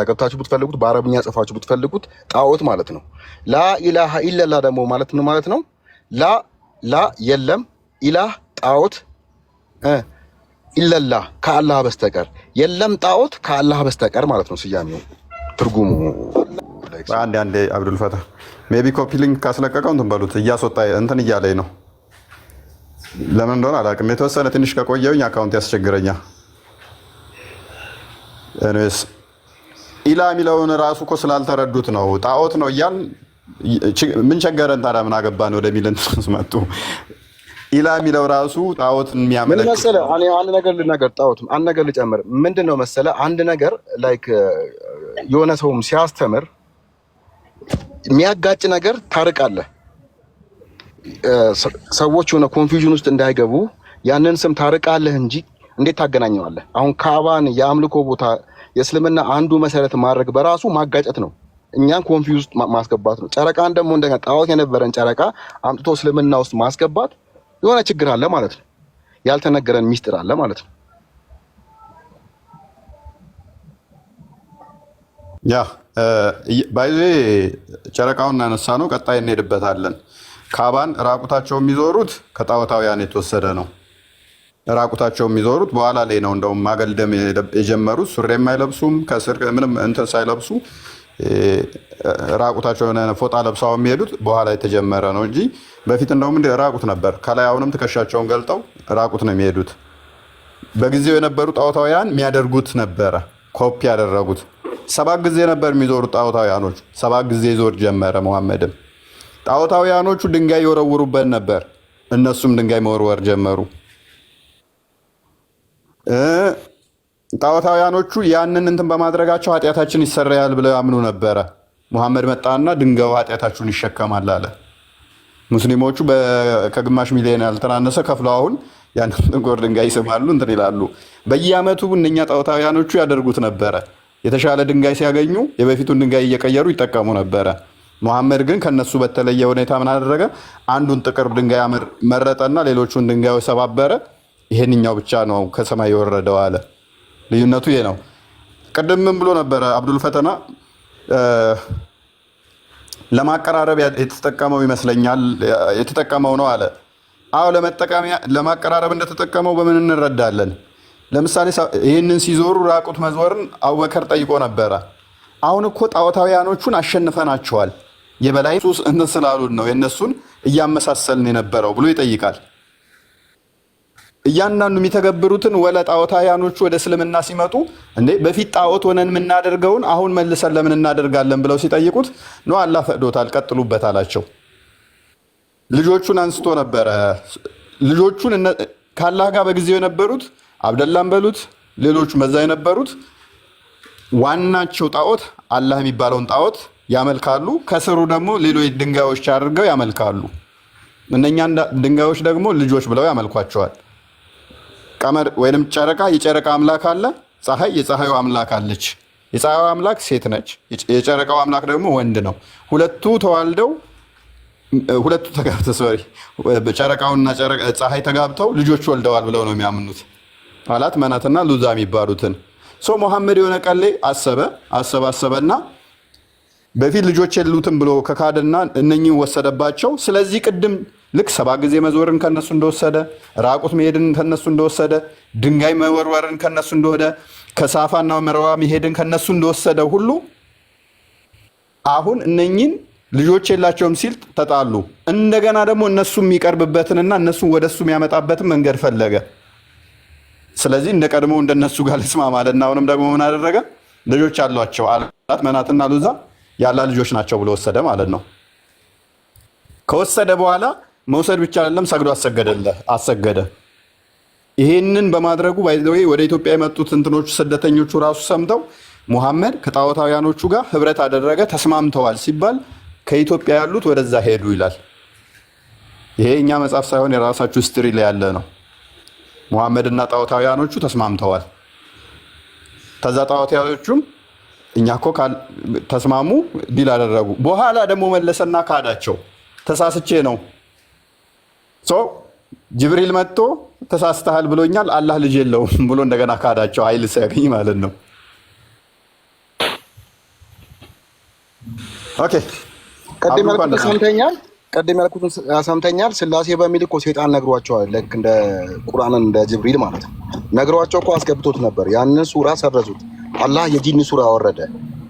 ገብታችሁ ብትፈልጉት በአረብኛ ጽፋችሁ ብትፈልጉት ጣዖት ማለት ነው። ላ ኢላሃ ኢለላ ደግሞ ማለት ነው ማለት ነው። ላ የለም፣ ኢላህ ጣዖት፣ ኢለላ ከአላህ በስተቀር የለም፣ ጣዖት ከአላህ በስተቀር ማለት ነው ስያሜው ትርጉሙ። አንዴ አብዱል ፈታህ ሜቢ ኮፒ ሊንክ ካስለቀቀው እንትን በሉት እያስወጣ እንትን እያለኝ ነው። ለምን እንደሆነ አላውቅም። የተወሰነ ትንሽ ከቆየውኝ አካውንት ያስቸግረኛል። እኔስ ኢላ የሚለውን ራሱ እኮ ስላልተረዱት ነው ጣዖት ነው እያል ምን ቸገረን ታዲያ ምን አገባን ወደሚል እንትን መጡ። ኢላ የሚለው ራሱ ጣዖትን የሚያመለክት ምን መሰለህ፣ አንድ ነገር ልናገር፣ ጣዖት አንድ ነገር ልጨምር። ምንድነው መሰለህ አንድ ነገር ላይክ የሆነ ሰውም ሲያስተምር የሚያጋጭ ነገር ታርቃለህ። ሰዎች የሆነ ኮንፊውዥን ውስጥ እንዳይገቡ ያንን ስም ታርቃለህ እንጂ እንዴት ታገናኘዋለህ? አሁን ካባን የአምልኮ ቦታ የእስልምና አንዱ መሰረት ማድረግ በራሱ ማጋጨት ነው። እኛን ኮንፊውዝ ማስገባት ነው። ጨረቃን ደግሞ እንደገና ጣዖት የነበረን ጨረቃ አምጥቶ እስልምና ውስጥ ማስገባት የሆነ ችግር አለ ማለት ነው። ያልተነገረን ሚስጥር አለ ማለት ነው። ያ ባይዜ ጨረቃውን እናነሳ ነው። ቀጣይ እንሄድበታለን። ካባን ራቁታቸው የሚዞሩት ከጣዖታውያን የተወሰደ ነው። ራቁታቸው የሚዞሩት በኋላ ላይ ነው። እንደውም ማገልደም የጀመሩት ሱሪ የማይለብሱም ከስር ምንም እንትን ሳይለብሱ ራቁታቸው ፎጣ ለብሰው የሚሄዱት በኋላ የተጀመረ ነው እንጂ በፊት እንደውም ራቁት ነበር። ከላይ አሁንም ትከሻቸውን ገልጠው ራቁት ነው የሚሄዱት። በጊዜው የነበሩ ጣዖታውያን የሚያደርጉት ነበረ፣ ኮፒ ያደረጉት። 7 ጊዜ ነበር የሚዞሩት ጣዖታውያኖች። 7 ጊዜ ዞር ጀመረ መሐመድም። ጣዖታውያኖቹ ድንጋይ ይወረውሩበት ነበር፣ እነሱም ድንጋይ መወርወር ጀመሩ። ጣዖታውያኖቹ ያንን እንትን በማድረጋቸው ኃጢአታችን ይሰረያል ብለው ያምኑ ነበረ። ሙሐመድ መጣና ድንጋዩ ኃጢአታችሁን ይሸከማል አለ። ሙስሊሞቹ ከግማሽ ሚሊዮን ያልተናነሰ ከፍለው አሁን ያንን ጥቁር ድንጋይ ይስማሉ፣ እንትን ይላሉ። በየአመቱ እነኛ ጣዖታውያኖቹ ያደርጉት ነበረ። የተሻለ ድንጋይ ሲያገኙ የበፊቱን ድንጋይ እየቀየሩ ይጠቀሙ ነበረ። ሙሐመድ ግን ከነሱ በተለየ ሁኔታ ምን አደረገ? አንዱን ጥቁር ድንጋይ መረጠና ሌሎቹን ድንጋዮች ሰባበረ። ይሄንኛው ብቻ ነው ከሰማይ የወረደው አለ። ልዩነቱ ይሄ ነው። ቅድም ምን ብሎ ነበረ አብዱል ፈተና? ለማቀራረብ የተጠቀመው ይመስለኛል የተጠቀመው ነው አለ። አዎ ለማቀራረብ እንደተጠቀመው በምን እንረዳለን? ለምሳሌ ይህንን ሲዞሩ ራቁት መዞርን አቡበከር ጠይቆ ነበረ። አሁን እኮ ጣዖታውያኖቹን አሸንፈናቸዋል፣ የበላይ ሱስ እንትን ስላሉን ነው የእነሱን እያመሳሰልን የነበረው ብሎ ይጠይቃል። እያንዳንዱ የሚተገብሩትን ወለ ጣዖታውያኖቹ ወደ እስልምና ሲመጡ እንዴ በፊት ጣዖት ሆነን የምናደርገውን አሁን መልሰን ለምን እናደርጋለን ብለው ሲጠይቁት ነው አላህ ፈቅዶታል ቀጥሉበት አላቸው። ልጆቹን አንስቶ ነበረ። ልጆቹን ከአላህ ጋር በጊዜው የነበሩት አብደላን በሉት ሌሎቹ መዛ የነበሩት ዋናቸው ጣዖት አላህ የሚባለውን ጣዖት ያመልካሉ። ከስሩ ደግሞ ሌሎች ድንጋዮች አድርገው ያመልካሉ። እነኛ ድንጋዮች ደግሞ ልጆች ብለው ያመልኳቸዋል። ቀመር ወይንም ጨረቃ የጨረቃ አምላክ አለ፣ ፀሐይ የፀሐዩ አምላክ አለች። የፀሐዩ አምላክ ሴት ነች፣ የጨረቃው አምላክ ደግሞ ወንድ ነው። ሁለቱ ተዋልደው ሁለቱ ተጋብተው ጨረቃውና ፀሐይ ተጋብተው ልጆች ወልደዋል ብለው ነው የሚያምኑት። አላት መናትና ሉዛ የሚባሉትን ሙሐመድ የሆነ ቀን ላይ አሰበና በፊት ልጆች የሉትም ብሎ ከካደና እነኚህ ወሰደባቸው። ስለዚህ ቅድም ልክ 7 ጊዜ መዞርን ከነሱ እንደወሰደ፣ ራቁት መሄድን ከነሱ እንደወሰደ፣ ድንጋይ መወርወርን ከነሱ እንደወደ፣ ከሳፋና መርዋ መሄድን ከነሱ እንደወሰደ ሁሉ አሁን እነኚህን ልጆች የላቸውም ሲል ተጣሉ። እንደገና ደግሞ እነሱ የሚቀርብበትንና እነሱ ወደሱ የሚያመጣበትን መንገድ ፈለገ። ስለዚህ እንደ ቀድሞ እንደነሱ ጋር ልስማ ማለትና አሁንም ደግሞ ምን አደረገ? ልጆች አሏቸው አላት መናትና ሉዛ ያላ ልጆች ናቸው ብሎ ወሰደ ማለት ነው። ከወሰደ በኋላ መውሰድ ብቻ አይደለም ሰግዶ አሰገደ። ይሄንን በማድረጉ ወደ ኢትዮጵያ የመጡት እንትኖቹ ስደተኞቹ ራሱ ሰምተው ሙሐመድ ከጣዖታውያኖቹ ጋር ህብረት አደረገ ተስማምተዋል ሲባል ከኢትዮጵያ ያሉት ወደዛ ሄዱ ይላል። ይሄ እኛ መጽሐፍ ሳይሆን የራሳችሁ ሂስትሪ ላይ ያለ ነው። ሙሐመድና ጣዖታውያኖቹ ተስማምተዋል። ከዛ ጣዖታውያኖቹም እኛ እኮ ተስማሙ ዲል አደረጉ። በኋላ ደግሞ መለሰና ካዳቸው። ተሳስቼ ነው ጅብሪል መጥቶ ተሳስተሃል ብሎኛል፣ አላህ ልጅ የለውም ብሎ እንደገና ካዳቸው። ኃይል ሲያገኝ ማለት ነው። ኦኬ ቀደም አብዱ እንኳን ያልኩትን ደህና መጣህ። ሰምተኛል። ቀደም ያልኩትን ሰምተኛል። ስላሴ በሚል እኮ ሴጣን ነግሯቸዋል። ልክ እንደ ቁርአንን እንደ ጅብሪል ማለት ነው ነግሯቸው እኮ አስገብቶት ነበር። ያንን ሱራ ሰረዙት። አላህ የጂኒ ሱራ አወረደ።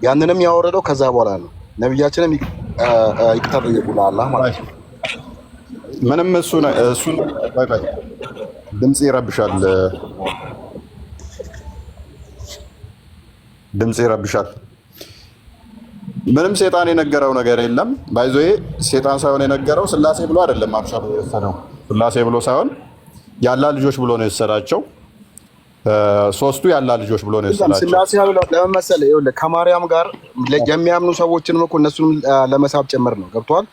ያንንም ያወረደው ከዛ በኋላ ነው። ነብያችንም ይቅርታ ጠየቁ ለአላህ ማለት ነው። ምንም እሱን ቆይ ቆይ ድምፅ ይረብሻል፣ ድምፅ ይረብሻል። ምንም ሴጣን የነገረው ነገር የለም። ባይዞዬ ሴጣን ሳይሆን የነገረው ስላሴ ብሎ አይደለም። አብሻር የወሰደው ስላሴ ብሎ ሳይሆን ያላ ልጆች ብሎ ነው የወሰዳቸው። ሶስቱ ያላ ልጆች ብሎ ነው የወሰዳቸው። ስላሴ ብሎ ለምን መሰለህ? ይኸውልህ ከማርያም ጋር የሚያምኑ ሰዎችንም እኮ እነሱንም ለመሳብ ጭምር ነው። ገብቶሃል?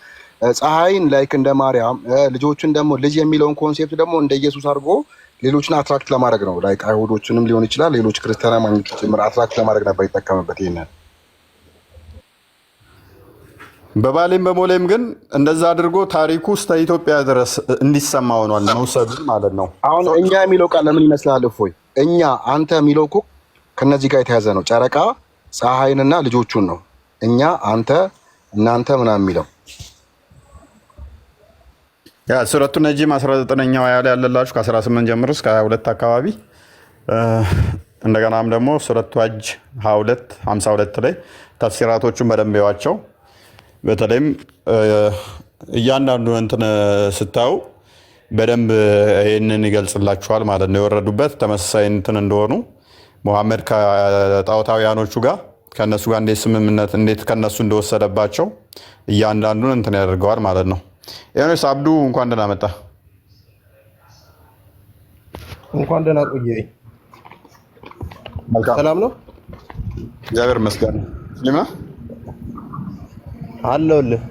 ፀሐይን ላይክ እንደ ማርያም ልጆችን ደግሞ ልጅ የሚለውን ኮንሴፕት ደግሞ እንደ ኢየሱስ አድርጎ ሌሎችን አትራክት ለማድረግ ነው። ላይክ አይሁዶችንም ሊሆን ይችላል ሌሎች ክርስቲያን አማኞች ጭምር አትራክት ለማድረግ ነበር ይጠቀምበት ይሄንን። በባሌም በሞሌም ግን እንደዛ አድርጎ ታሪኩ እስከ ኢትዮጵያ ድረስ እንዲሰማ ሆኗል። መውሰዱ ማለት ነው። አሁን እኛ የሚለው ቃል ለምን ይመስላል? እፎይ እኛ አንተ የሚለው እኮ ከነዚህ ጋር የተያዘ ነው። ጨረቃ ፀሐይንና ልጆቹን ነው። እኛ አንተ እናንተ ምናምን የሚለው ያ ሱረቱ ነጂም 19ኛው አያ ላይ ያለላችሁ ከ18 ጀምሮ እስከ 22 አካባቢ እንደገናም ደግሞ ሱረቱ ሀጅ 22 52 ላይ ተፍሲራቶቹን በደንብ ያዋቸው። በተለይም እያንዳንዱ እንትን ስታዩ በደንብ ይህንን ይገልጽላችኋል ማለት ነው። የወረዱበት ተመሳሳይ እንትን እንደሆኑ ሙሐመድ ከጣዖታውያኖቹ ጋር ከእነሱ ጋር እንዴት ስምምነት እንዴት ከእነሱ እንደወሰደባቸው እያንዳንዱን እንትን ያደርገዋል ማለት ነው። ዮሐንስ አብዱ እንኳን ደህና መጣ። እንኳን ደህና ቆየኝ። ሰላም ነው? እግዚአብሔር ይመስገን። ሙስሊም ነህ? አለሁልህ።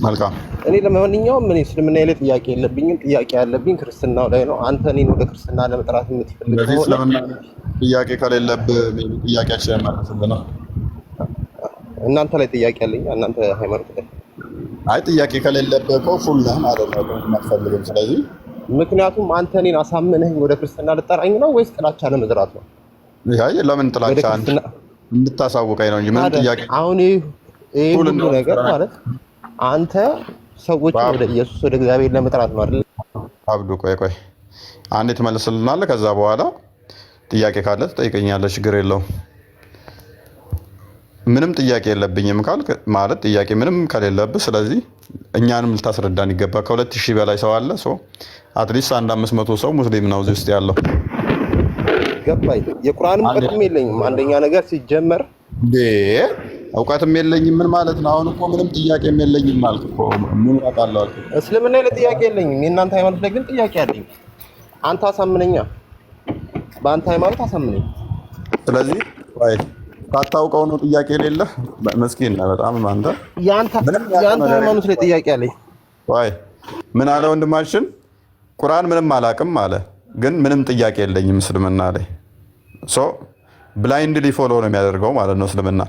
መልካም። እኔ ለማንኛውም እስልምና ላይ ጥያቄ የለብኝም። ጥያቄ ያለብኝ ክርስትናው ላይ ነው። አንተ እኔን ወደ ክርስትና ለመጥራት የምትፈልግ በዚህ እስልምና ጥያቄ ከሌለብህ ጥያቄያችን ማለት ነው። እናንተ ላይ ጥያቄ አለኝ። እናንተ ሃይማኖት ላይ አይ ጥያቄ ከሌለብህ እኮ ፉል ነህ ማለት ነው። አትፈልግም። ስለዚህ ምክንያቱም አንተ እኔን አሳምነህ ወደ ክርስትና ልጠራኝ ነው ወይስ ጥላቻ ለመዝራት ነው? አይ ለምን ጥላቻ እንድታሳውቀኝ ነው እንጂ ምንም ጥያቄ አሁን ይሄ ሁሉ ነገር ማለት አንተ ሰዎችን ወደ ኢየሱስ ወደ እግዚአብሔር ለመጥራት ነው አይደል? አብዱ ቆይ አንዴ ትመልስልናለህ። ከዛ በኋላ ጥያቄ ካለ ትጠይቀኛለህ። ችግር የለውም። ምንም ጥያቄ የለብኝም ካልክ ማለት ጥያቄ ምንም ከሌለብህ፣ ስለዚህ እኛንም ልታስረዳን ይገባ። ከ2000 በላይ ሰው አለ። አትሊስት 500 ሰው ሙስሊም ነው እዚህ ውስጥ ያለው። ገባኝ። የቁርአንም እውቀትም የለኝም። አንደኛ ነገር ሲጀመር እውቀትም የለኝም ምን ማለት ነው? አሁን እኮ ምንም ጥያቄም የለኝም ማለት እኮ ምን አውቃለሁ አልኩ። እስልምና ላይ ጥያቄ የለኝም። የእናንተ ሃይማኖት ላይ ግን ጥያቄ አለኝ። አንተ አሳምነኛ፣ በአንተ ሃይማኖት አሳምነኝ። ስለዚህ ሳታውቀው ነው ጥያቄ የሌለህ። መስኪን ነህ በጣም አንተ። ያንተ ሃይማኖት ላይ ጥያቄ አለኝ። ምን አለ ወንድማችን? ቁርአን ምንም አላውቅም አለ፣ ግን ምንም ጥያቄ የለኝም እስልምና ላይ። ብላይንድሊ ፎሎ ነው የሚያደርገው ማለት ነው እስልምና።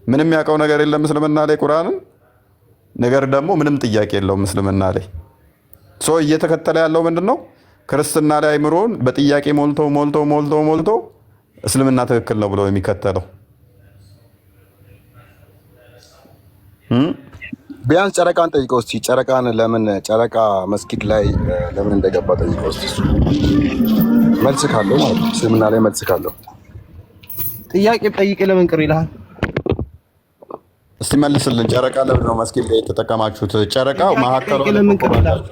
ምንም ያውቀው ነገር የለም እስልምና ላይ ቁርአንን፣ ነገር ደግሞ ምንም ጥያቄ የለውም እስልምና ላይ። እየተከተለ ያለው ምንድን ነው? ክርስትና ላይ አይምሮን በጥያቄ ሞልቶ እስልምና ትክክል ነው ብሎ የሚከተለው። ቢያንስ ጨረቃን ጠይቀው እስኪ። ጨረቃን ለምን ጨረቃ መስጊድ ላይ ለምን እንደገባ ጠይቀው እስኪ። መልስ ካለው ማለት ነው እስልምና ላይ መልስ ካለው ጥያቄ ጠይቄ ለምን ቅር ይልሃል? እስቲ መልስልን። ጨረቃ ለምን ነው መስጊድ ላይ የተጠቀማችሁት? ጨረቃ መሀከሉ ለምን ቅር ይልሃል?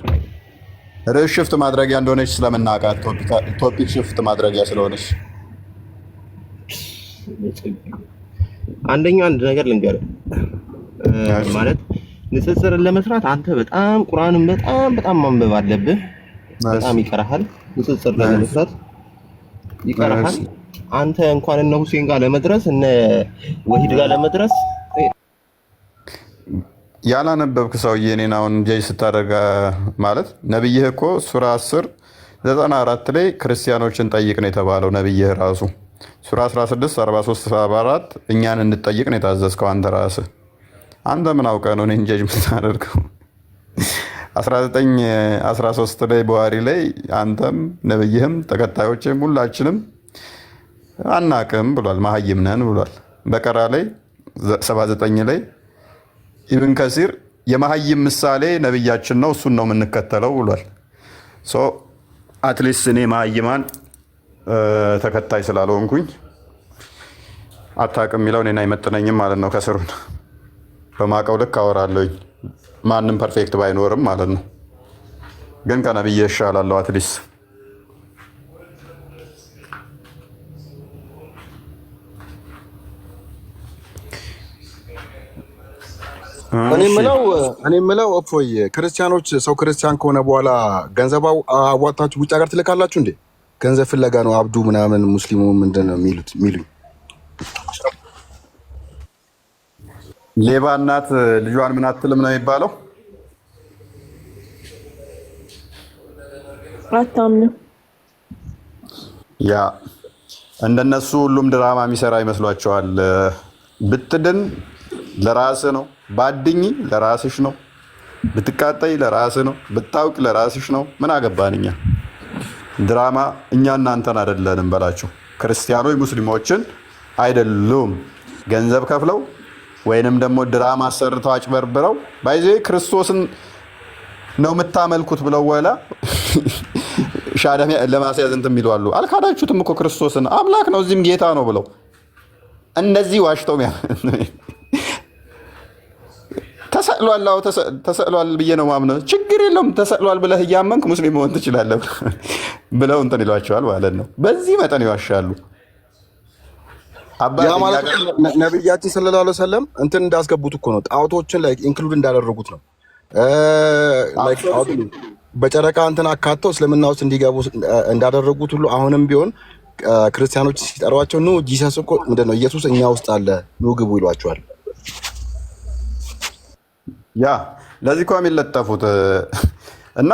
ርዕስ ሽፍት ማድረጊያ እንደሆነች ስለምናውቃት ቶፒክ ሽፍት ማድረጊያ ስለሆነች። አንደኛው አንድ ነገር ልንገርህ ማለት ንጽጽርን ለመስራት አንተ በጣም ቁርአንን በጣም ማንበብ አለብህ። በጣም ይቀርሃል። ንጽጽር ለመስራት ይቀርሃል። አንተ እንኳን እነ ሁሴን ጋር ለመድረስ እነ ወሂድ ጋር ለመድረስ ያላነበብክ ሰውዬ እኔን አሁን ጀጅ ስታደርግ ማለት ነብይህ እኮ ሱራ 10:94 ላይ ክርስቲያኖችን ጠይቅ ነው የተባለው። ነብይህ ራሱ ሱራ 16:43-44 እኛን እንድጠይቅ ነው የታዘዝከው አንተ ራስህ። አንተ ምን አውቀህ ነው እኔን ጀጅ የምታደርገው? 19:13 ላይ ቡሃሪ ላይ አንተም ነብይህም ተከታዮችም ሁላችንም አናቅም ብሏል። መሀይም ነን ብሏል። በቀራ ላይ 79 ላይ ኢብን ከሲር የመሀይም ምሳሌ ነብያችን ነው፣ እሱን ነው የምንከተለው ብሏል። አትሊስት እኔ መሀይማን ተከታይ ስላልሆንኩኝ አታውቅም የሚለው እኔን አይመጥነኝም ማለት ነው። ከስሩን በማቀው ልክ አወራለሁኝ። ማንም ፐርፌክት ባይኖርም ማለት ነው፣ ግን ከነብዬ እሻላለሁ አትሊስት። እኔ የምለው እፎይ ክርስቲያኖች ሰው ክርስቲያን ከሆነ በኋላ ገንዘብ አዋጣችሁ ውጭ ሀገር ትልካላችሁ እንዴ? ገንዘብ ፍለጋ ነው አብዱ ምናምን ሙስሊሙ ምንድን ነው የሚሉኝ? ሌባ እናት ልጇን ምን አትልም ነው የሚባለው? አታምንም። ያ እንደነሱ ሁሉም ድራማ የሚሰራ ይመስሏቸዋል። ብትድን ለራስ ነው፣ ባድኝ ለራስሽ ነው፣ ብትቃጠይ ለራስ ነው፣ ብታውቅ ለራስሽ ነው። ምን አገባን እኛ? ድራማ እኛ እናንተን አይደለንም በላቸው። ክርስቲያኖች ሙስሊሞችን አይደሉም ገንዘብ ከፍለው ወይንም ደግሞ ድራማ አሰርተው አጭበርብረው ባይዜ ክርስቶስን ነው የምታመልኩት ብለው ወላ ሻዳም ለማስያዝ እንትን የሚሉ አሉ። አልካዳችሁትም እኮ ክርስቶስን አምላክ ነው እዚህም ጌታ ነው ብለው እነዚህ ዋሽተው ተሰቅሏል። አዎ ተሰቅሏል ብዬ ነው ማምነው። ችግር የለውም ተሰቅሏል ብለህ እያመንክ ሙስሊም መሆን ትችላለህ ብለው እንትን ይሏቸዋል ማለት ነው። በዚህ መጠን ይዋሻሉ። ነቢያችን ሰለላሁ ዐለይሂ ወሰለም እንትን እንዳስገቡት እኮ ነው፣ ጣዖቶችን ላይ ኢንክሉድ እንዳደረጉት ነው። በጨረቃ እንትን አካተው እስልምና ውስጥ እንዲገቡ እንዳደረጉት ሁሉ አሁንም ቢሆን ክርስቲያኖች ሲጠሯቸው ኑ ጂሰስ እኮ ምንድን ነው ኢየሱስ እኛ ውስጥ አለ ኑ ግቡ ይሏቸዋል። ያ ለዚህ እኮ የሚለጠፉት እና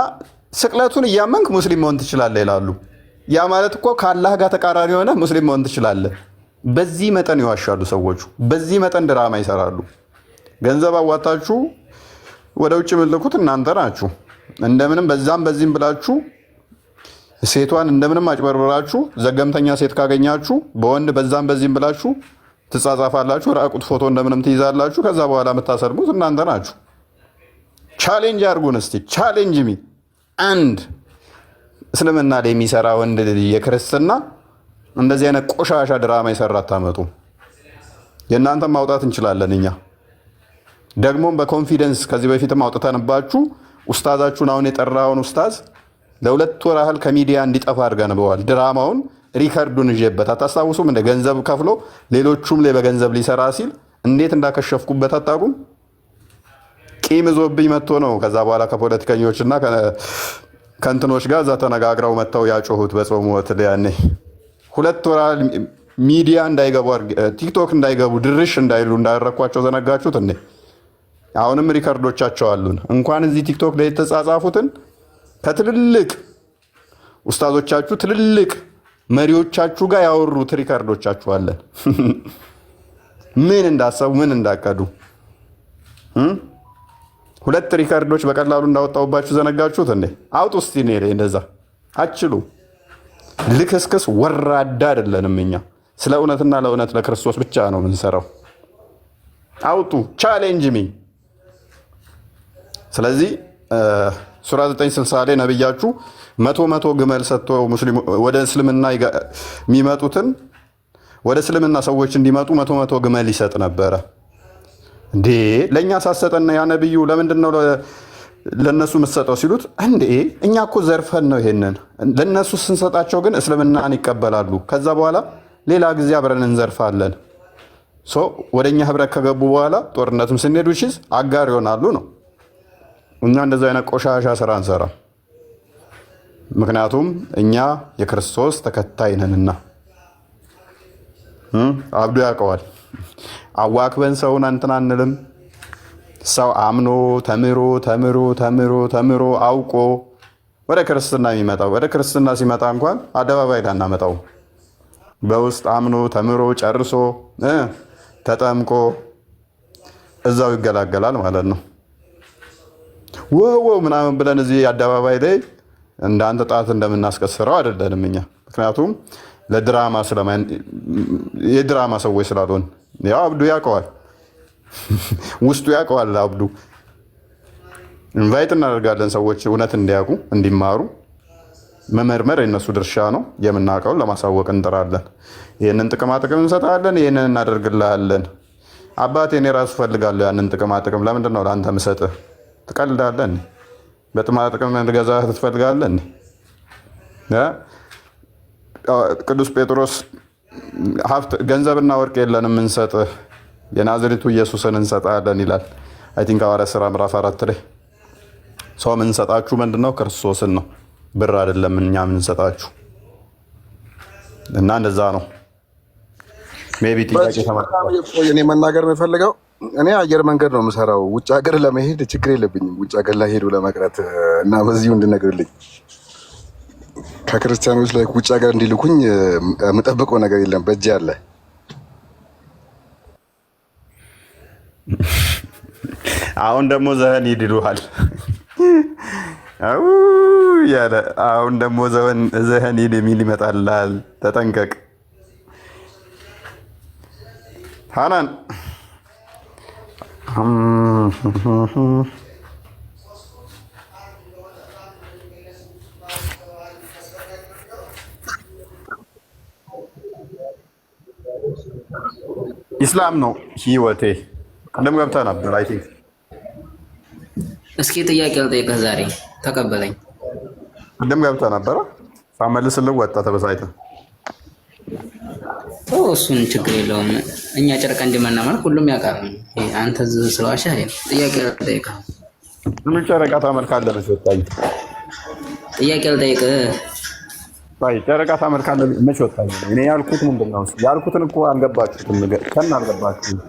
ስቅለቱን እያመንክ ሙስሊም መሆን ትችላለህ ይላሉ። ያ ማለት እኮ ከአላህ ጋር ተቃራኒ የሆነ ሙስሊም መሆን ትችላለህ። በዚህ መጠን ይዋሻሉ ሰዎቹ፣ በዚህ መጠን ድራማ ይሰራሉ። ገንዘብ አዋጣችሁ ወደ ውጭ የምትልኩት እናንተ ናችሁ። እንደምንም በዛም በዚህም ብላችሁ ሴቷን እንደምንም አጭበርብራችሁ ዘገምተኛ ሴት ካገኛችሁ በወንድ በዛም በዚህም ብላችሁ ትጻጻፋላችሁ። ራቁት ፎቶ እንደምንም ትይዛላችሁ። ከዛ በኋላ የምታሰድቡት እናንተ ናችሁ። ቻሌንጅ አድርጉን እስቲ፣ ቻሌንጅ ሚ አንድ እስልምና ላይ የሚሰራ ወንድ የክርስትና እንደዚህ አይነት ቆሻሻ ድራማ የሰራ አታመጡ። የእናንተም ማውጣት እንችላለን እኛ ደግሞም በኮንፊደንስ ከዚህ በፊትም አውጥተንባችሁ ኡስታዛችሁን አሁን የጠራውን ኡስታዝ ለ2 ወር ያህል ከሚዲያ እንዲጠፋ አድርገንበዋል። ድራማውን ሪከርዱን ይዤበት አታስታውሱም? እንደ ገንዘብ ከፍሎ ሌሎቹም ላይ በገንዘብ ሊሰራ ሲል እንዴት እንዳከሸፍኩበት አታውቁም? ቂም ዞብኝ መጥቶ ነው። ከዛ በኋላ ከፖለቲከኞችና ከእንትኖች ጋር እዛ ተነጋግረው መጥተው ያጮሁት በጾሙ ወቅት ያኔ 2 ወር ሚዲያ እንዳይገቡ ቲክቶክ እንዳይገቡ ድርሽ እንዳይሉ እንዳደረኳቸው ዘነጋችሁት እንዴ? አሁንም ሪከርዶቻቸው አሉን። እንኳን እዚህ ቲክቶክ ላይ የተጻጻፉትን ከትልልቅ ኡስታዞቻችሁ ትልልቅ መሪዎቻችሁ ጋር ያወሩት ሪከርዶቻችሁ አለን። ምን እንዳሰቡ ምን እንዳቀዱ 2 ሪከርዶች በቀላሉ እንዳወጣውባችሁ ዘነጋችሁት እንዴ? አውጡ እስቲ እኔ ላይ እንደዛ አችሉ። ልክስክስ ወራዳ አይደለንም እኛ። ስለ እውነትና ለእውነት ለክርስቶስ ብቻ ነው የምንሰራው። አውጡ፣ ቻሌንጅ ሚ። ስለዚህ ሱራ 960 ላይ ነብያችሁ 100 ግመል ሰጥቶ ወደ እስልምና የሚመጡትን ወደ እስልምና ሰዎች እንዲመጡ 100 ግመል ይሰጥ ነበረ። እንዴ ለኛ ሳሰጠና ያ ነብዩ ለምንድን ነው ለነሱ የምትሰጠው ሲሉት፣ እንዴ እኛ እኮ ዘርፈን ነው ይሄንን ለነሱ ስንሰጣቸው ግን እስልምናን ይቀበላሉ። ከዛ በኋላ ሌላ ጊዜ አብረን እንዘርፋለን። ወደኛ ህብረት ከገቡ በኋላ ጦርነትም ስንሄድ ውሽዝ አጋር ይሆናሉ ነው። እኛ እንደዛ አይነት ቆሻሻ ስራ እንሰራ። ምክንያቱም እኛ የክርስቶስ ተከታይ ነንና። አብዱ ያውቀዋል። አዋክበን ሰውን እንትን አንልም። ሰው አምኖ ተምሮ ተምሮ ተምሮ ተምሮ አውቆ ወደ ክርስትና የሚመጣው ወደ ክርስትና ሲመጣ እንኳን አደባባይ ላናመጣው በውስጥ አምኖ ተምሮ ጨርሶ ተጠምቆ እዛው ይገላገላል ማለት ነው። ወው ምናምን ብለን እዚህ አደባባይ ላይ እንዳንተ ጣት እንደምናስቀስረው አይደለንም እኛ። ምክንያቱም ለድራማ የድራማ ሰዎች ስላልሆን ያው አብዱ ያውቀዋል። ውስጡ ያውቀዋል። አብዱ ኢንቫይት እናደርጋለን ሰዎች እውነት እንዲያውቁ እንዲማሩ። መመርመር የነሱ ድርሻ ነው። የምናውቀውን ለማሳወቅ እንጥራለን። ይህንን ጥቅማ ጥቅም እንሰጣለን፣ ይህንን እናደርግልሃለን። አባቴ እኔ ራሱ ፈልጋለሁ ያንን ጥቅማ ጥቅም። ለምንድን ነው ለአንተ ምሰጥህ? ትቀልዳለህ? በጥቅማ ጥቅም ልገዛህ ትፈልጋለህ? ቅዱስ ጴጥሮስ ገንዘብና ወርቅ የለንም እንሰጥህ፣ የናዝሬቱ ኢየሱስን እንሰጣለን ይላል። አይ ቲንክ ሐዋርያት ሥራ ምዕራፍ 4 ላይ ሰው የምንሰጣችሁ ምንድነው? ክርስቶስን ነው፣ ብር አይደለም እኛ የምንሰጣችሁ። እና እንደዛ ነው። ሜቢ ጥያቄ እኔ መናገር የምፈልገው እኔ አየር መንገድ ነው የምሰራው። ውጭ ሀገር ለመሄድ ችግር የለብኝም፣ ውጭ ሀገር ላይ ሄዱ ለመቅረት እና በዚሁ እንድነግርልኝ ከክርስቲያኖች ላይ ውጭ ሀገር እንዲልኩኝ የምጠብቀው ነገር የለም፣ በእጅ አለ። አሁን ደግሞ ዘህን ሂድ ይሉሃል። አሁን ደግሞ ዘህን ሂድ የሚል ይመጣልሃል። ተጠንቀቅ ሃናን። ኢስላም ነው ህይወቴ። ቅድም ገብተህ ነበር አይ ቲንክ። እስኪ ጥያቄ ልጠይቅህ ዛሬ ተቀበለኝ። ቅድም ገብተህ ነበረ ሳመልስልህ ወጣ ተበሳጭተህ። እሱን ችግር የለውም። እኛ ጨረቃ እንደማናመልክ ሁሉም ያውቃል። አንተ ስለዋሻህ ጥያቄ ልጠይቅህ። ምን ጨረቃ ታመልካለህ? መች ወጣኝ? ጥያቄ ልጠይቅህ። ጨረቃ ታመልካለህ? መች ወጣኝ? እኔ ያልኩት ምንድን ነው? ያልኩትን እኮ አልገባችሁትም። ከና አልገባችሁም።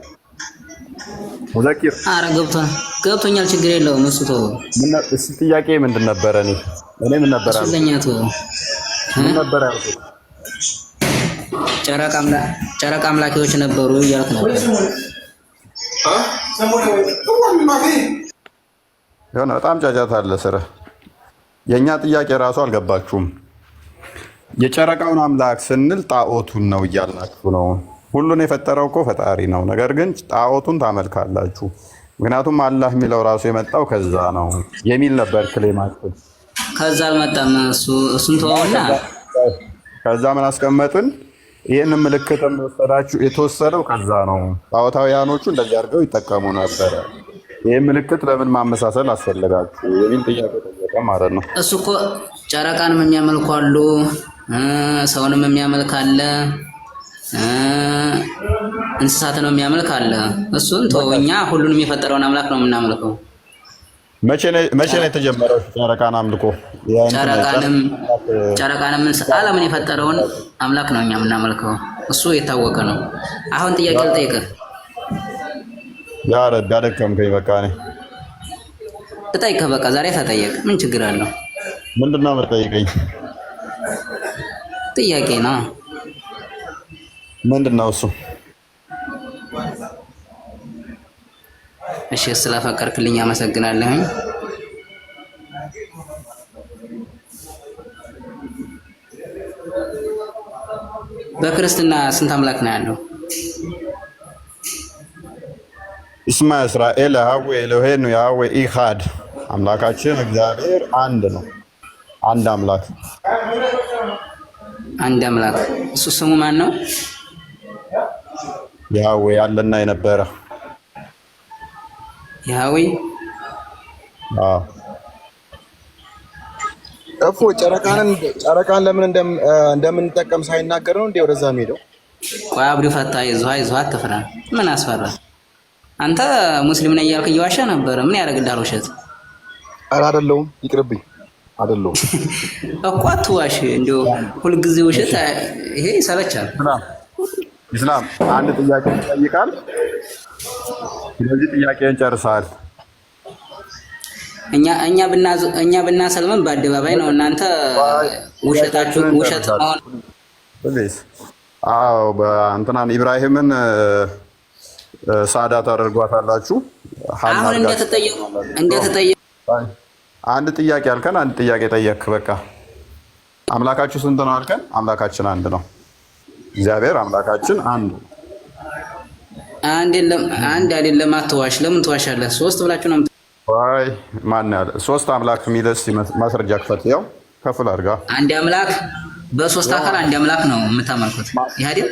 ሙዘኪር ኧረ ገብቶኛል። ችግር የለውም። እሱ ተው። እስኪ ጥያቄ ምንድን ነበረ? እኔ ምን ነበር ያልኩት? ለኛ ተው። ምን ነበር ያልኩት? ጨረቃ አምላኪዎች ነበሩ እያልኩ ነበር። የሆነ በጣም ጫጫታ አለ ስራ። የእኛ ጥያቄ ራሱ አልገባችሁም። የጨረቃውን አምላክ ስንል ጣዖቱን ነው እያልናችሁ ነው። ሁሉን የፈጠረው እኮ ፈጣሪ ነው። ነገር ግን ጣዖቱን ታመልካላችሁ። ምክንያቱም አላህ የሚለው ራሱ የመጣው ከዛ ነው የሚል ነበር ክሌማችን። ከዛ አልመጣም። እሱን ተወውና ከዛ ምን አስቀመጥን? ይህን ምልክት የተወሰደው ከዛ ነው። ጣዖታውያኖቹ እንደዚህ አድርገው ይጠቀሙ ነበረ። ይህ ምልክት ለምን ማመሳሰል አስፈለጋችሁ የሚል ጥያቄ ጠየቀ ማለት ነው። እሱ እኮ ጨረቃንም የሚያመልኩ አሉ፣ ሰውንም የሚያመልክ አለ፣ እንስሳትንም የሚያመልክ አለ። እሱን ተወው። እኛ ሁሉንም የፈጠረውን አምላክ ነው የምናመልከው። መቼ ነው የተጀመረው ጨረቃን አምልኮ? ጨረቃንም ዓለምን የፈጠረውን አምላክ ነው እኛ የምናመልከው። እሱ የታወቀ ነው። አሁን ጥያቄ ልጠይቅህ። ያ ረብ ያደከምከኝ። በቃ እኔ እጠይቅህ። በቃ ዛሬ ተጠየቅ። ምን ችግር አለው? ምንድን ነው የምትጠይቀኝ? ጥያቄ ነው። ምንድን ነው እሱ? እሺ ስለፈቀድክልኝ አመሰግናለሁኝ። በክርስትና ስንት አምላክ ነው ያለው? እስማ እስራኤል ያህዌ ኤሎሄኑ ያህዌ ኢኻድ፣ አምላካችን እግዚአብሔር አንድ ነው። አንድ አምላክ። አንድ አምላክ። እሱ ስሙ ማን ነው? ያህዌ ያለና የነበረ ያህዌ። እፎ ጨረቃን ለምን እንደምንጠቀም ሳይናገር ነው እንዴ ወደዛ ሄደው? ቆይ አብዱ ፈታ ይዟ አትፍራ። ምን አስፈራ? አንተ ሙስሊም ነኝ እያልክ እየዋሸህ ነበር። ምን ያደርግልሃል ውሸት? ኧረ አይደለሁም፣ ይቅርብኝ። አይደለሁም እኮ አትዋሽ። እንደው ሁልጊዜ ውሸት ይሄ ይሰለቻል። ኢስላም አንድ ጥያቄ ይጠይቃል። ስለዚህ ጥያቄን ጨርሰሃል። እኛ ብናሰልመን በአደባባይ ነው። እናንተ ውሸታችሁ ውሸት መሆን ፕሊዝ። አዎ በእንትናን ኢብራሂምን ሳዳ ታደርጓታላችሁ። አሁን እንደተጠየቁ አንድ ጥያቄ አልከን፣ አንድ ጥያቄ ጠየቅክ። በቃ አምላካችሁ ስንት ነው አልከን። አምላካችን አንድ ነው። እግዚአብሔር አምላካችን አንድ። አንድ አይደለም። አትዋሽ። ለምን ትዋሻለህ? ሶስት ብላችሁ ነው ወይ ማን ያለ ሶስት አምላክ የሚለስ ማስረጃ ክፈት። ያው ከፍል አድርጋ አንድ አምላክ በሶስት አካል አንድ አምላክ ነው የምታመልኩት። ይሄ አይደል?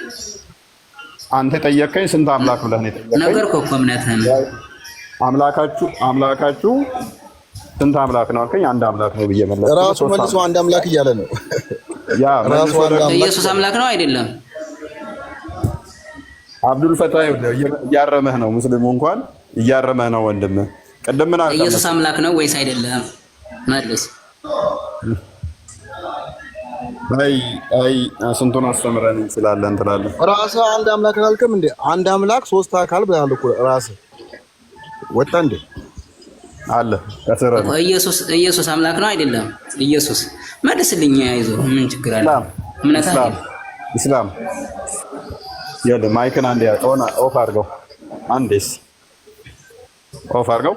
አንተ ጠየቀኝ ስንት አምላክ ብለህ ነው የጠየቀኝ? ነገርኩህ እኮ እምነትህን። አምላካችሁ ስንት አምላክ ነው አልከኝ? አንድ አምላክ ነው ብዬ መለስኩ። ራሱ መልሶ አንድ አምላክ እያለ ነው። ያ ራሱ ኢየሱስ አምላክ ነው አይደለም? አብዱል ፈታህ እያረመህ ነው። ሙስሊሙ እንኳን እያረመህ ነው ወንድምህ። ቅድም ምን አልከኝ? ኢየሱስ አምላክ ነው ወይስ አይደለም? መልስ። አይ ስንቱን አስተምረን እንችላለን ትላለህ። ራስህ አንድ አምላክ አላልክም እንዴ? አንድ አምላክ ሶስት አካል ብለሃል እኮ ራስህ። ወጣ እንዴ አለ ከሰረ ኢየሱስ አምላክ ነው አይደለም? ኢየሱስ መልስልኝ። አይዞህ ምን ችግር አለ? እምነት ኢስላም ያለ ማይክን አንዴ ኦፍ አድርገው። አንዴስ ኦፍ አድርገው፣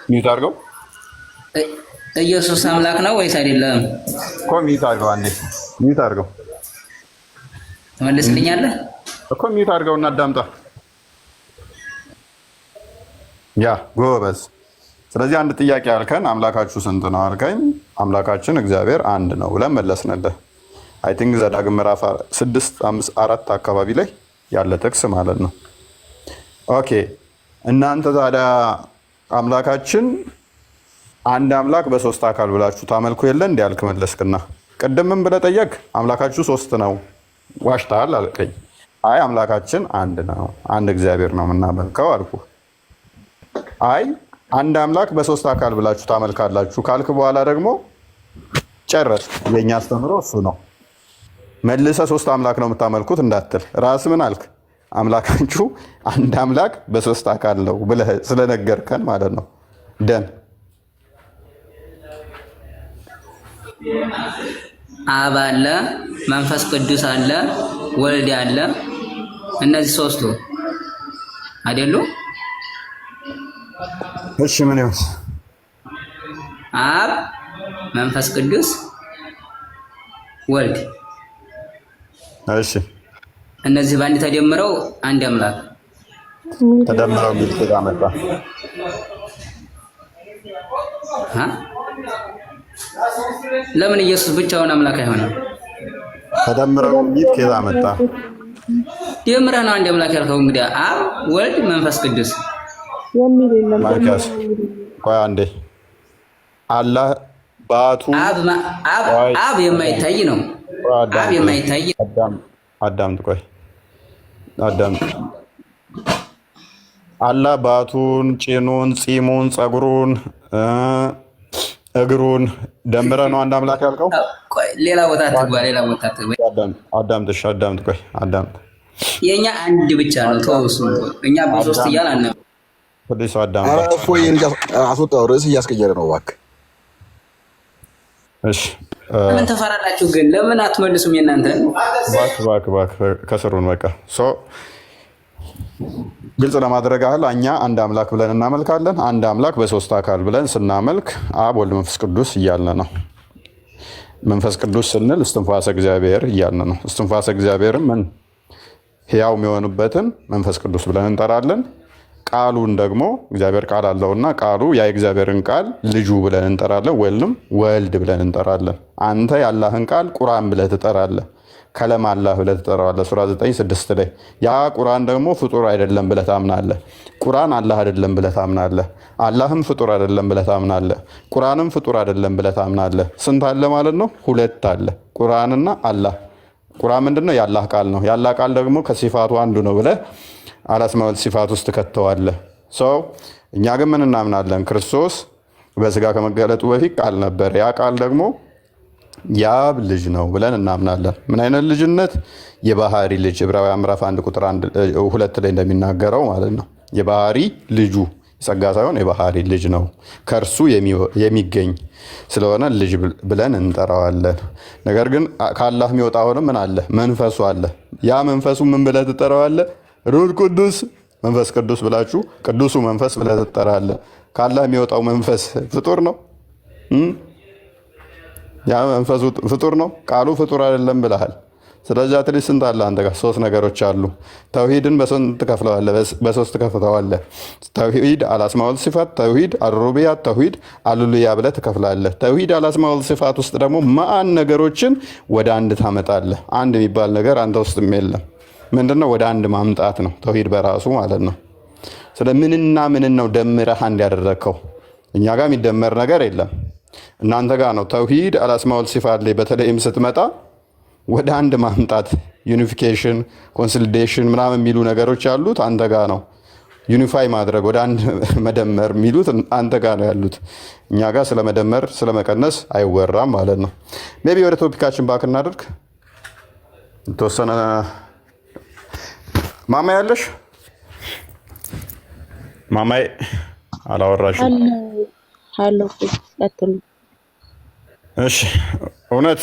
ሚውት አድርገው። ኢየሱስ አምላክ ነው ወይስ አይደለም? እኮ ሚውት አድርገው። አንዴ ሚውት አድርገው። ትመልስልኛለህ እኮ ሚውት አድርገው እና አዳምጣ። ያ ጎበዝ። ስለዚህ አንድ ጥያቄ አልከን፣ አምላካችሁ ስንት ነው አልከኝ። አምላካችን እግዚአብሔር አንድ ነው ብለን መለስንልህ። አይ ቲንክ ዘዳግም ምዕራፍ 6:4 አካባቢ ላይ ያለ ጥቅስ ማለት ነው። ኦኬ እናንተ ታዲያ አምላካችን አንድ አምላክ በሶስት አካል ብላችሁ ታመልኩ የለ እንዴ አልክ፣ መለስክና ቅድምም ብለህ ጠየቅ። አምላካችሁ ሶስት ነው ዋሽታል አልከኝ። አይ አምላካችን አንድ ነው፣ አንድ እግዚአብሔር ነው የምናመልከው አልኩ። አይ አንድ አምላክ በሶስት አካል ብላችሁ ታመልካላችሁ ካልክ በኋላ ደግሞ ጨረስ። የኛ አስተምሮ እሱ ነው። መልሰህ ሶስት አምላክ ነው የምታመልኩት እንዳትል። ራስ ምን አልክ? አምላካችሁ አንድ አምላክ በሶስት አካል ነው ብለህ ስለነገርከን ማለት ነው። ደን አብ አለ፣ መንፈስ ቅዱስ አለ፣ ወልድ አለ። እነዚህ ሶስቱ አይደሉ? እሺ ምን ይሁን? አብ፣ መንፈስ ቅዱስ፣ ወልድ። እሺ እነዚህ በአንድ ተደምረው አንድ አምላክ ተደምረው ሚል ከዛ መጣ። ለምን ኢየሱስ ብቻውን አምላክ አይሆንም? ተደምረው ሚል ከዛ መጣ። ደምረህ ነው አንድ አምላክ ያልከው። እንግዲህ አብ፣ ወልድ፣ መንፈስ ቅዱስ የሚል የለም። ማርካስ ቆይ አንዴ አላህ ባቱ አብ የማይታይ ነው። አብ የማይታይ አዳምጥ ቆይ አዳምጥ። አላህ ባቱን፣ ጭኑን፣ ፂሙን፣ ፀጉሩን፣ እግሩን ደምረህ ነው አንድ አምላክ ያልከው? ሌላ ቦታ አትግባ። ሌላ ቦታ አዳምጥ። እሺ አዳምጥ ቆይ አዳምጥ። የኛ አንድ ብቻ ነው። ተወሱ። እኛ በሶስት እያልን ነው። ወደሱ አዳምጥ። እፎይ አስወጣው። ርዕስ እያስቀየረ ነው እባክህ። እሺ ምን ተፈራላችሁ ግን? ለምን አትመልሱም? የእናንተ እባክህ ከስሩን በቃ ግልጽ ለማድረግ ያህል እኛ አንድ አምላክ ብለን እናመልካለን። አንድ አምላክ በሶስት አካል ብለን ስናመልክ አብ፣ ወልድ፣ መንፈስ ቅዱስ እያልን ነው። መንፈስ ቅዱስ ስንል እስትንፋሰ እግዚአብሔር እያልን ነው። እስትንፋሰ እግዚአብሔርም ምን ሕያው የሚሆንበትን መንፈስ ቅዱስ ብለን እንጠራለን። ቃሉን ደግሞ እግዚአብሔር ቃል አለውና ቃሉ ያ የእግዚአብሔርን ቃል ልጁ ብለን እንጠራለን፣ ወይንም ወልድ ብለን እንጠራለን። አንተ የአላህን ቃል ቁርአን ብለህ ትጠራለህ፣ ከለም አላህ ብለህ ትጠራዋለህ። ሱራ 9:6 ላይ ያ ቁርአን ደግሞ ፍጡር አይደለም ብለህ ታምናለህ። ቁርአን አላህ አይደለም ብለህ ታምናለህ። አላህም ፍጡር አይደለም ብለህ ታምናለህ። ቁርአንም ፍጡር አይደለም ብለህ ታምናለህ። ስንት አለ ማለት ነው? ሁለት አለ፣ ቁርአንና አላህ። ቁርአን ምንድነው? የአላህ ቃል ነው። የአላህ ቃል ደግሞ ከሲፋቱ አንዱ ነው ብለህ አላስማው ሲፋት ውስጥ ከተዋለህ። ሰው እኛ ግን ምን እናምናለን? ክርስቶስ በስጋ ከመገለጡ በፊት ቃል ነበር። ያ ቃል ደግሞ የአብ ልጅ ነው ብለን እናምናለን። ምን አይነት ልጅነት? የባህሪ ልጅ። ዕብራውያን ምዕራፍ 1:2 ላይ እንደሚናገረው ማለት ነው። የባህሪ ልጁ የጸጋ ሳይሆን የባህሪ ልጅ ነው። ከእርሱ የሚገኝ ስለሆነ ልጅ ብለን እንጠራዋለን። ነገር ግን ከአላህ የሚወጣ ሆነ ምን አለ? መንፈሱ አለ። ያ መንፈሱ ምን ብለህ ትጠራዋለህ? ሩህ ቅዱስ መንፈስ ቅዱስ ብላችሁ ቅዱሱ መንፈስ ብለህ ትጠራለህ። ከአላህ የሚወጣው መንፈስ ፍጡር ነው? ያ መንፈሱ ፍጡር ነው? ቃሉ ፍጡር አይደለም ብለሃል። ስለዚህ አትሊስት ስንት አለ አንተ ጋር? 3 ነገሮች አሉ። ተውሂድን በስንት ትከፍለዋለህ? በ3 ትከፍለዋለህ። ተውሂድ አልአስማኡል ሲፋት፣ ተውሂድ አልሩቡቢያ፣ ተውሂድ አልኡሉሂያ ብለህ ትከፍላለህ። ተውሂድ አልአስማኡል ሲፋት ውስጥ ደግሞ ማአን ነገሮችን ወደ አንድ ታመጣለህ። አንድ የሚባል ነገር አንተ ውስጥም የለም። ምንድነው? ወደ አንድ ማምጣት ነው ተውሂድ በራሱ ማለት ነው። ስለ ምንና ምንን ነው ደምረህ አንድ ያደረግከው? እኛ ጋር የሚደመር ነገር የለም። እናንተ ጋር ነው ተውሂድ አልአስማኡል ሲፋት ላይ በተለይም ስትመጣ ወደ አንድ ማምጣት ዩኒፊኬሽን፣ ኮንሶሊዴሽን ምናምን የሚሉ ነገሮች ያሉት አንተ ጋር ነው። ዩኒፋይ ማድረግ ወደ አንድ መደመር የሚሉት አንተ ጋር ነው ያሉት። እኛ ጋር ስለመደመር ስለመቀነስ አይወራም ማለት ነው። ሜቢ ወደ ቶፒካችን ባክ እናደርግ። የተወሰነ ማማ ያለሽ ማማይ አላወራሽም። ሀሎ ቀጥሉ። እሺ እውነት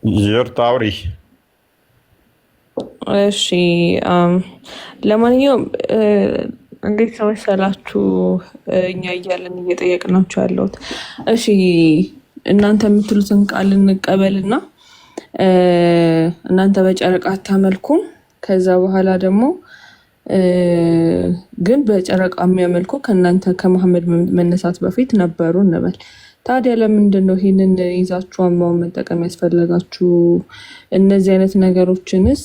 ይርታውሪ እሺ ለማንኛውም እንዴት ነው መሰላችሁ እኛ እያለን እየጠየቅናችሁ ያለሁት። እሺ እናንተ የምትሉትን ቃል እንቀበልና እናንተ በጨረቃ አታመልኩም፣ ከዛ በኋላ ደግሞ ግን በጨረቃ የሚያመልኩ ከእናንተ ከመሐመድ መነሳት በፊት ነበሩ እንበል። ታዲያ ለምንድን ነው ይህንን ይዛችሁ አማውን መጠቀም ያስፈለጋችሁ? እነዚህ አይነት ነገሮችንስ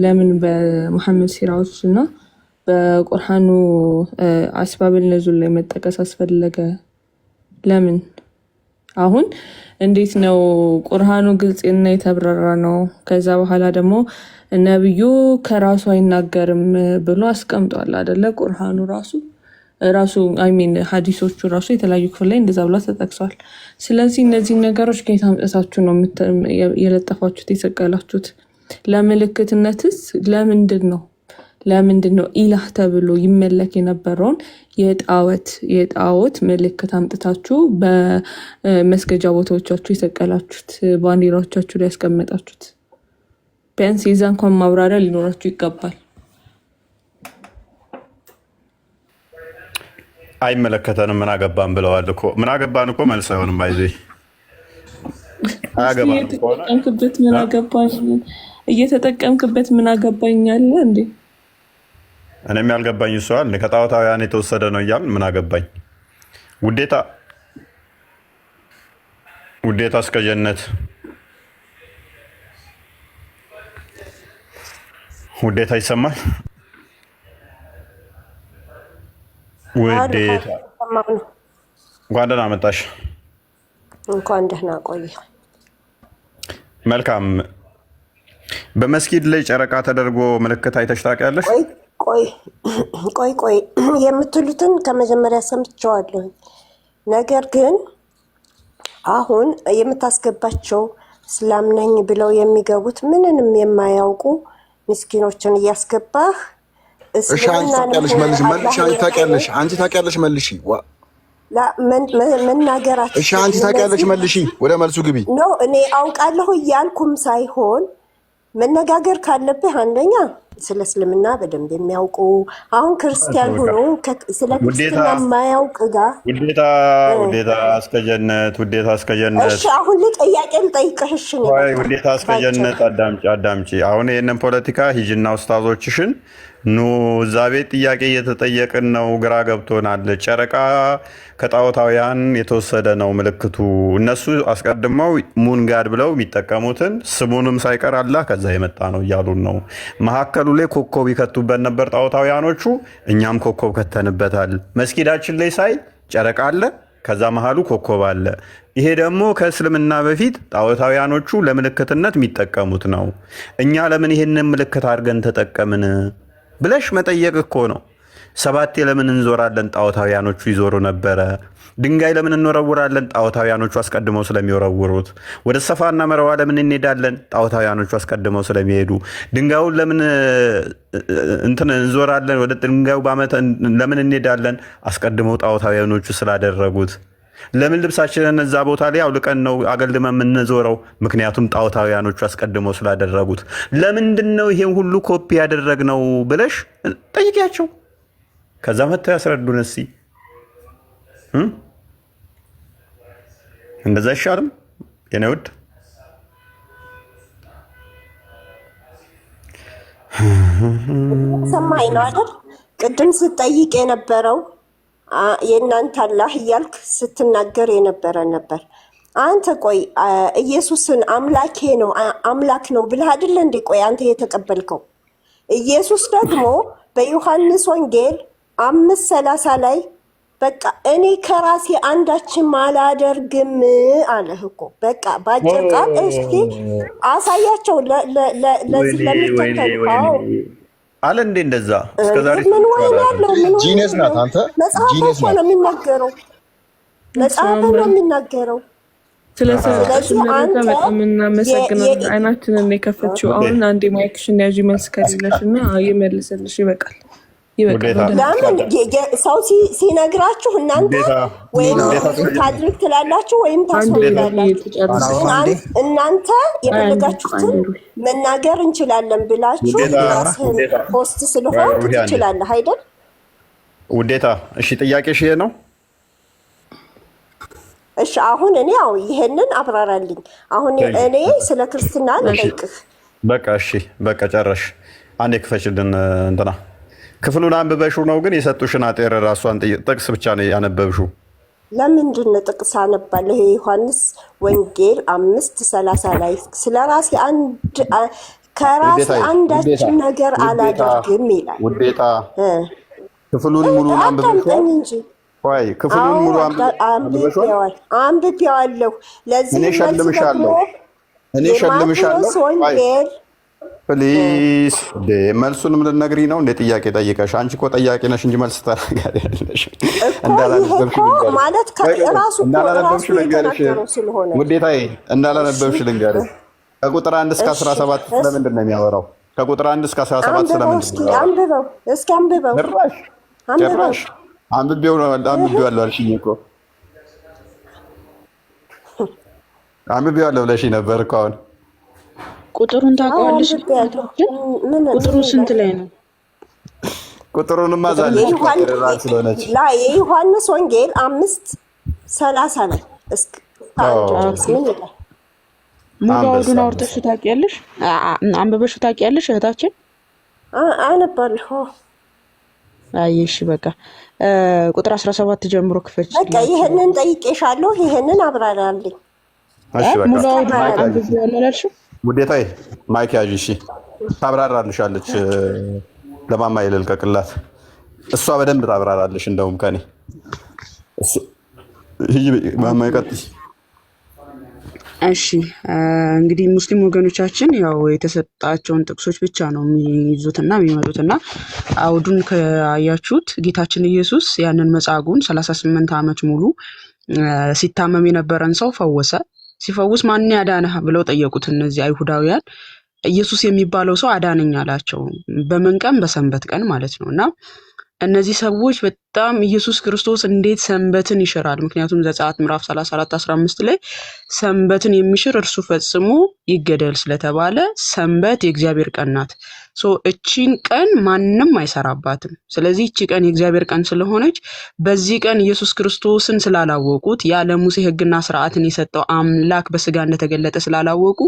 ለምን በመሐመድ ሲራዎች እና በቁርአኑ አስባብል ነዙል ላይ መጠቀስ አስፈለገ? ለምን? አሁን እንዴት ነው ቁርአኑ ግልጽና የተብራራ ነው። ከዛ በኋላ ደግሞ ነብዩ ከራሱ አይናገርም ብሎ አስቀምጧል አይደለ? ቁርአኑ ራሱ አይሚን ሐዲሶቹ ራሱ የተለያዩ ክፍል ላይ እንደዛ ብላ ተጠቅሷል። ስለዚህ እነዚህ ነገሮች ከየት አምጥታችሁ ነው የለጠፋችሁት የሰቀላችሁት? ለምልክትነትስ ለምንድን ነው ኢላህ ተብሎ ይመለክ የነበረውን የጣዖት ምልክት አምጥታችሁ በመስገጃ ቦታዎቻችሁ የሰቀላችሁት፣ ባንዲራዎቻችሁ ላይ ያስቀመጣችሁት? ቢያንስ የዛ እንኳን ማብራሪያ ሊኖራችሁ ይገባል። አይመለከተንም ምን አገባን ብለዋል እኮ። ምን አገባን እኮ መልስ አይሆንም። ባይዜ እየተጠቀምክበት ምን አገባኝ አለ እንዴ? እኔም ያልገባኝ እሱ አለ። ከጣዖታውያን የተወሰደ ነው እያልን ምን አገባኝ? ውዴታ እስከ ጀነት፣ ውዴታ ይሰማል። ውዴታ እንኳን ደህና መጣሽ። እንኳን ደህና ቆየ። መልካም። በመስጊድ ላይ ጨረቃ ተደርጎ ምልክት አይተሽ ታውቂያለሽ? ቆይ የምትሉትን ከመጀመሪያ ሰምቼዋለሁ። ነገር ግን አሁን የምታስገባቸው እስላም ነኝ ብለው የሚገቡት ምንንም የማያውቁ ምስኪኖችን እያስገባህ እሺ አንቺ ታውቂያለሽ መልሺ። መናገራችን እሺ አንቺ ታውቂያለሽ መልሺ። ወደ መልሱ ግቢ። ኖ እኔ አውቃለሁ እያልኩም ሳይሆን መነጋገር ካለብህ አንደኛ ስለ እስልምና በደንብ የሚያውቁ አሁን ክርስቲያን ሆኖ ስለ ክርስትና የማያውቅ ጋር ውዴታ እስከ ጀነት። እሺ አሁን ጥያቄ ልጠይቅሽ። እሺ ውዴታ እስከ ጀነት አዳምጪ። አሁን ይሄንን ፖለቲካ ሂጂና ኡስታዞችሽን ኑ እዛ ቤት ጥያቄ እየተጠየቅን ነው፣ ግራ ገብቶናል። ጨረቃ ከጣዖታውያን የተወሰደ ነው ምልክቱ። እነሱ አስቀድመው ሙንጋድ ብለው የሚጠቀሙትን ስሙንም ሳይቀር አላህ ከዛ የመጣ ነው እያሉን ነው። መሀከሉ ላይ ኮከብ ይከቱበት ነበር ጣዖታውያኖቹ፣ እኛም ኮከብ ከተንበታል። መስጊዳችን ላይ ሳይ ጨረቃ አለ፣ ከዛ መሀሉ ኮከብ አለ። ይሄ ደግሞ ከእስልምና በፊት ጣዖታውያኖቹ ለምልክትነት የሚጠቀሙት ነው። እኛ ለምን ይሄንን ምልክት አድርገን ተጠቀምን ብለሽ መጠየቅ እኮ ነው። 7 ለምን እንዞራለን? ጣዖታውያኖቹ ይዞሩ ነበረ። ድንጋይ ለምን እንወረውራለን? ጣዖታውያኖቹ አስቀድመው ስለሚወረውሩት። ወደ ሰፋና መረዋ ለምን እንሄዳለን? ጣዖታውያኖቹ አስቀድመው ስለሚሄዱ። ድንጋዩን ለምን እንዞራለን? ወደ ድንጋዩ በዓመት ለምን እንሄዳለን? አስቀድመው ጣዖታውያኖቹ ስላደረጉት። ለምን ልብሳችንን እዛ ቦታ ላይ አውልቀን ነው አገልድመን የምንዞረው? ምክንያቱም ጣዖታውያኖቹ አስቀድመው ስላደረጉት። ለምንድን ነው ይሄን ሁሉ ኮፒ ያደረግነው ብለሽ ጠይቂያቸው። ከዛ መጥተው ያስረዱን። እስኪ እንደዛ አይሻልም የኔ ውድ? ሰማኝ ነው አይደል? ቅድም ስትጠይቅ የነበረው የእናንተ አላህ እያልክ ስትናገር የነበረ ነበር። አንተ ቆይ ኢየሱስን አምላኬ ነው አምላክ ነው ብለህ አይደል እንዴ? ቆይ አንተ የተቀበልከው ኢየሱስ ደግሞ በዮሐንስ ወንጌል 5:30 ላይ በቃ እኔ ከራሴ አንዳችም አላደርግም አለህ እኮ። በቃ ባጭር ቃል እስኪ አሳያቸው ለዚህ ለሚከተሉ አለ እንዴ እንደዛ እስከዛሬ ምን ወይ ያለው ምን ጂነስ ናት አንተ መጽሐፍ ጂነስ እኮ ነው የሚናገረው። መጽሐፍ ነው የሚናገረው። ስለዚህ አንተ በጣም እናመሰግናለን። አይናችንን የከፈትሽው አሁን አንዴ ማይክሽን ያዥ መልስ ከሌለሽ እና ይመልስልሽ። ይበቃል ይበቃል። ለምን ሰው ሲነግራችሁ እናንተ ወይም ታድርግ ትላላችሁ ወይም ታስወዳላችሁ። እናንተ የፈለጋችሁትን መናገር እንችላለን ብላችሁ ራስህን ፖስት ስለሆን ትችላለህ አይደል? ውዴታ እሺ፣ ጥያቄሽ ይሄ ነው። እሺ አሁን እኔ ይሄንን አብራራልኝ። አሁን እኔ ስለ ክርስትና ልጠይቅህ። በቃ እሺ፣ በቃ ጨረሽ። አንዴ ክፈችልን እንትና ክፍሉን አንብበሽው ነው ግን የሰጡሽን አጤር ራሷን ጥቅስ ብቻ ነው ያነበብሽው። ለምንድን ነው ጥቅስ አነባለሁ? ዮሐንስ ወንጌል 5:30 ላይ ስለ ራሴ ከራሴ አንዳችም ነገር አላደርግም ይላል። ውዴታ ክፍሉን ሙሉ አንብበሽው እንጂ ወይ ክፍሉን ሙሉ አንብቤዋለሁ። ለዚህ እኔ ሸልምሻለሁ ወንጌል ፕሊዝ መልሱንም ልትነግሪኝ ነው እንደ ጥያቄ ጠይቀሽ? አንቺ እኮ ጠያቂ ነሽ እንጂ መልስ ታደርጊያለሽ። ማለት ከራሱ ልንገርሽ ውዴታዬ፣ እንዳላነበብሽ ልንገርሽ። ከቁጥር 1 እስከ 17 ስለምንድን ነው የሚያወራው? ከቁጥር 1 እስከ 17 ስለምንድን ነው የሚያወራው? እስኪ አንብበው። ጭራሽ አንብቤዋለሁ አልሽኝ እኮ። አንብቤዋለሁ ብለሽኝ ነበር እኮ አሁን ቁጥሩን ታውቀዋለሽ? ቁጥሩ ስንት ላይ ነው? ቁጥሩንማ ዛለሽ ስለሆነች የዮሐንስ ወንጌል 5:30 ላይ ምን ይላል? ሙሉ አውዱን አውርተሽ ታውቂያለሽ? አንብበሽ ታውቂያለሽ እህታችን? አነባለሁ። አይሽ በቃ ቁጥር 17 ጀምሮ ክፈች። በቃ ይሄንን ጠይቄሻለሁ፣ ይሄንን አብራራልኝ። እሺ በቃ ሙሉ አውዱን አንብቤዋለሁ አላልሽም? ውዴታዬ ማይክ ያዥ። እሺ ታብራራልሻለች። ለማማ ይልልቀቅላት፣ እሷ በደንብ ታብራራልሽ። እንደውም ከኔ ማማ ይቀጥል። እሺ እንግዲህ ሙስሊም ወገኖቻችን ያው የተሰጣቸውን ጥቅሶች ብቻ ነው የሚይዙትና የሚመጡትና አውዱን ካያችሁት ጌታችን ኢየሱስ ያንን መጻጉዕን 38 ዓመት ሙሉ ሲታመም የነበረን ሰው ፈወሰ። ሲፈውስ ማን ያዳነህ ብለው ጠየቁት እነዚህ አይሁዳውያን። ኢየሱስ የሚባለው ሰው አዳነኝ አላቸው። በምን ቀን? በሰንበት ቀን ማለት ነው። እና እነዚህ ሰዎች በጣም ኢየሱስ ክርስቶስ እንዴት ሰንበትን ይሽራል? ምክንያቱም ዘጸአት ምዕራፍ 34:15 ላይ ሰንበትን የሚሽር እርሱ ፈጽሞ ይገደል ስለተባለ ሰንበት የእግዚአብሔር ቀን ናት። እቺን ቀን ማንም አይሰራባትም። ስለዚህ እቺ ቀን የእግዚአብሔር ቀን ስለሆነች በዚህ ቀን ኢየሱስ ክርስቶስን ስላላወቁት ያለ ሙሴ ሕግና ስርዓትን የሰጠው አምላክ በስጋ እንደተገለጠ ስላላወቁ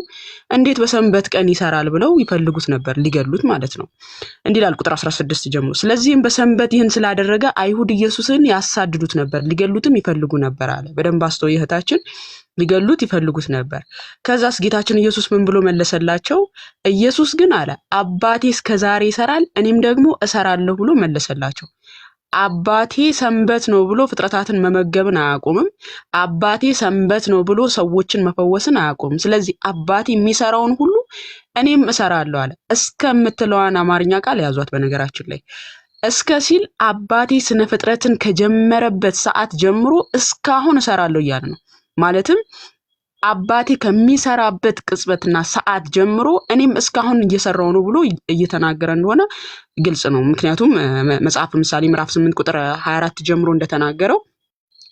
እንዴት በሰንበት ቀን ይሰራል ብለው ይፈልጉት ነበር፣ ሊገሉት ማለት ነው። እንዲህ ይላል ቁጥር 16 ጀምሮ። ስለዚህም በሰንበት ይህን ስላደረገ አይሁድ ኢየሱስን ያሳድዱት ነበር፣ ሊገሉትም ይፈልጉ ነበር አለ። በደንብ አስተውይ እህታችን፣ ሊገሉት ይፈልጉት ነበር። ከዛስ ጌታችን ኢየሱስ ምን ብሎ መለሰላቸው? ኢየሱስ ግን አለ አባቴ እስከዛሬ ይሰራል እኔም ደግሞ እሰራለሁ ብሎ መለሰላቸው። አባቴ ሰንበት ነው ብሎ ፍጥረታትን መመገብን አያቆምም። አባቴ ሰንበት ነው ብሎ ሰዎችን መፈወስን አያቆምም። ስለዚህ አባቴ የሚሰራውን ሁሉ እኔም እሰራለሁ አለ። እስከምትለዋን አማርኛ ቃል ያዟት። በነገራችን ላይ እስከ ሲል አባቴ ስነ ፍጥረትን ከጀመረበት ሰዓት ጀምሮ እስካሁን እሰራለሁ እያለ ነው። ማለትም አባቴ ከሚሰራበት ቅጽበትና ሰዓት ጀምሮ እኔም እስካሁን እየሰራው ነው ብሎ እየተናገረ እንደሆነ ግልጽ ነው። ምክንያቱም መጽሐፍ ምሳሌ ምዕራፍ 8 ቁጥር 24 ጀምሮ እንደተናገረው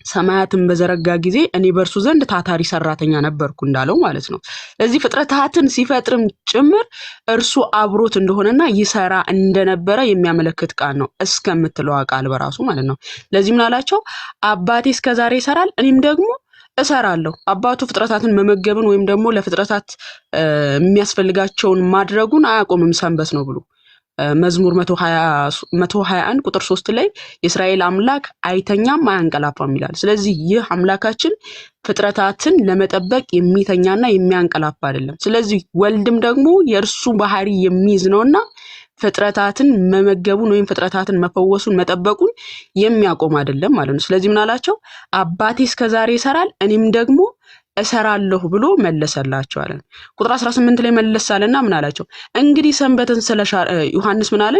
ሰማያትን በዘረጋ ጊዜ እኔ በእርሱ ዘንድ ታታሪ ሰራተኛ ነበርኩ እንዳለው ማለት ነው። ስለዚህ ፍጥረታትን ሲፈጥርም ጭምር እርሱ አብሮት እንደሆነና ይሰራ እንደነበረ የሚያመለክት ቃል ነው። እስከምትለዋ ቃል በራሱ ማለት ነው። ለዚህ ምን አላቸው? አባቴ እስከዛሬ ይሰራል እኔም ደግሞ እሰራለሁ። አባቱ ፍጥረታትን መመገብን ወይም ደግሞ ለፍጥረታት የሚያስፈልጋቸውን ማድረጉን አያቆምም ሰንበት ነው ብሎ መዝሙር 121 ቁጥር 3 ላይ የእስራኤል አምላክ አይተኛም አያንቀላፋም ይላል። ስለዚህ ይህ አምላካችን ፍጥረታትን ለመጠበቅ የሚተኛና የሚያንቀላፋ አይደለም። ስለዚህ ወልድም ደግሞ የእርሱ ባህሪ የሚይዝ ነውና ፍጥረታትን መመገቡን ወይም ፍጥረታትን መፈወሱን መጠበቁን የሚያቆም አይደለም ማለት ነው። ስለዚህ ምን አላቸው? አባቴ እስከዛሬ ይሰራል እኔም ደግሞ እሰራለሁ ብሎ መለሰላቸው አለ። ቁጥር 18 ላይ መለሳለና ምን አላቸው? እንግዲህ ሰንበትን ስለሻረ ዮሐንስ ምን አለ?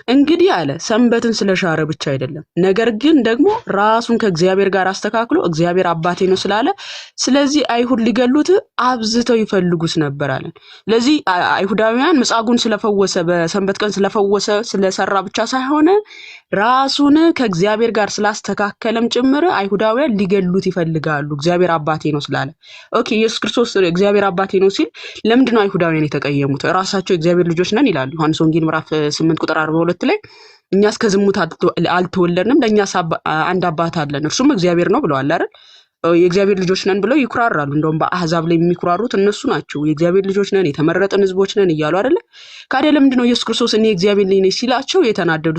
እንግዲህ አለ ሰንበትን ስለሻረ ብቻ አይደለም፣ ነገር ግን ደግሞ ራሱን ከእግዚአብሔር ጋር አስተካክሎ እግዚአብሔር አባቴ ነው ስላለ፣ ስለዚህ አይሁድ ሊገሉት አብዝተው ይፈልጉት ነበር አለ። ስለዚህ አይሁዳውያን መጻጉዕን ስለፈወሰ በሰንበት ቀን ስለፈወሰ ስለሰራ ብቻ ሳይሆን ራሱን ከእግዚአብሔር ጋር ስላስተካከለም ጭምር አይሁዳውያን ሊገሉት ይፈልጋሉ እግዚአብሔር አባቴ ነው ስላለ። ኦኬ ኢየሱስ ክርስቶስ እግዚአብሔር አባቴ ነው ሲል ለምንድነው አይሁዳውያን የተቀየሙት? ራሳቸው እግዚአብሔር ልጆች ነን ይላሉ። ዮሐንስ ወንጌል ምዕራፍ 8 ቁጥር 42 ላይ እኛስ ከዝሙት አልተወለድንም ለእኛስ አንድ አባት አለን እርሱም እግዚአብሔር ነው ብለዋል አይደል? የእግዚአብሔር ልጆች ነን ብለው ይኩራራሉ። እንደውም በአህዛብ ላይ የሚኩራሩት እነሱ ናቸው። የእግዚአብሔር ልጆች ነን የተመረጥን ህዝቦች ነን እያሉ አይደለ? ካዲያ ለምንድነው ኢየሱስ ክርስቶስ እኔ እግዚአብሔር ነኝ ሲላቸው የተናደዱ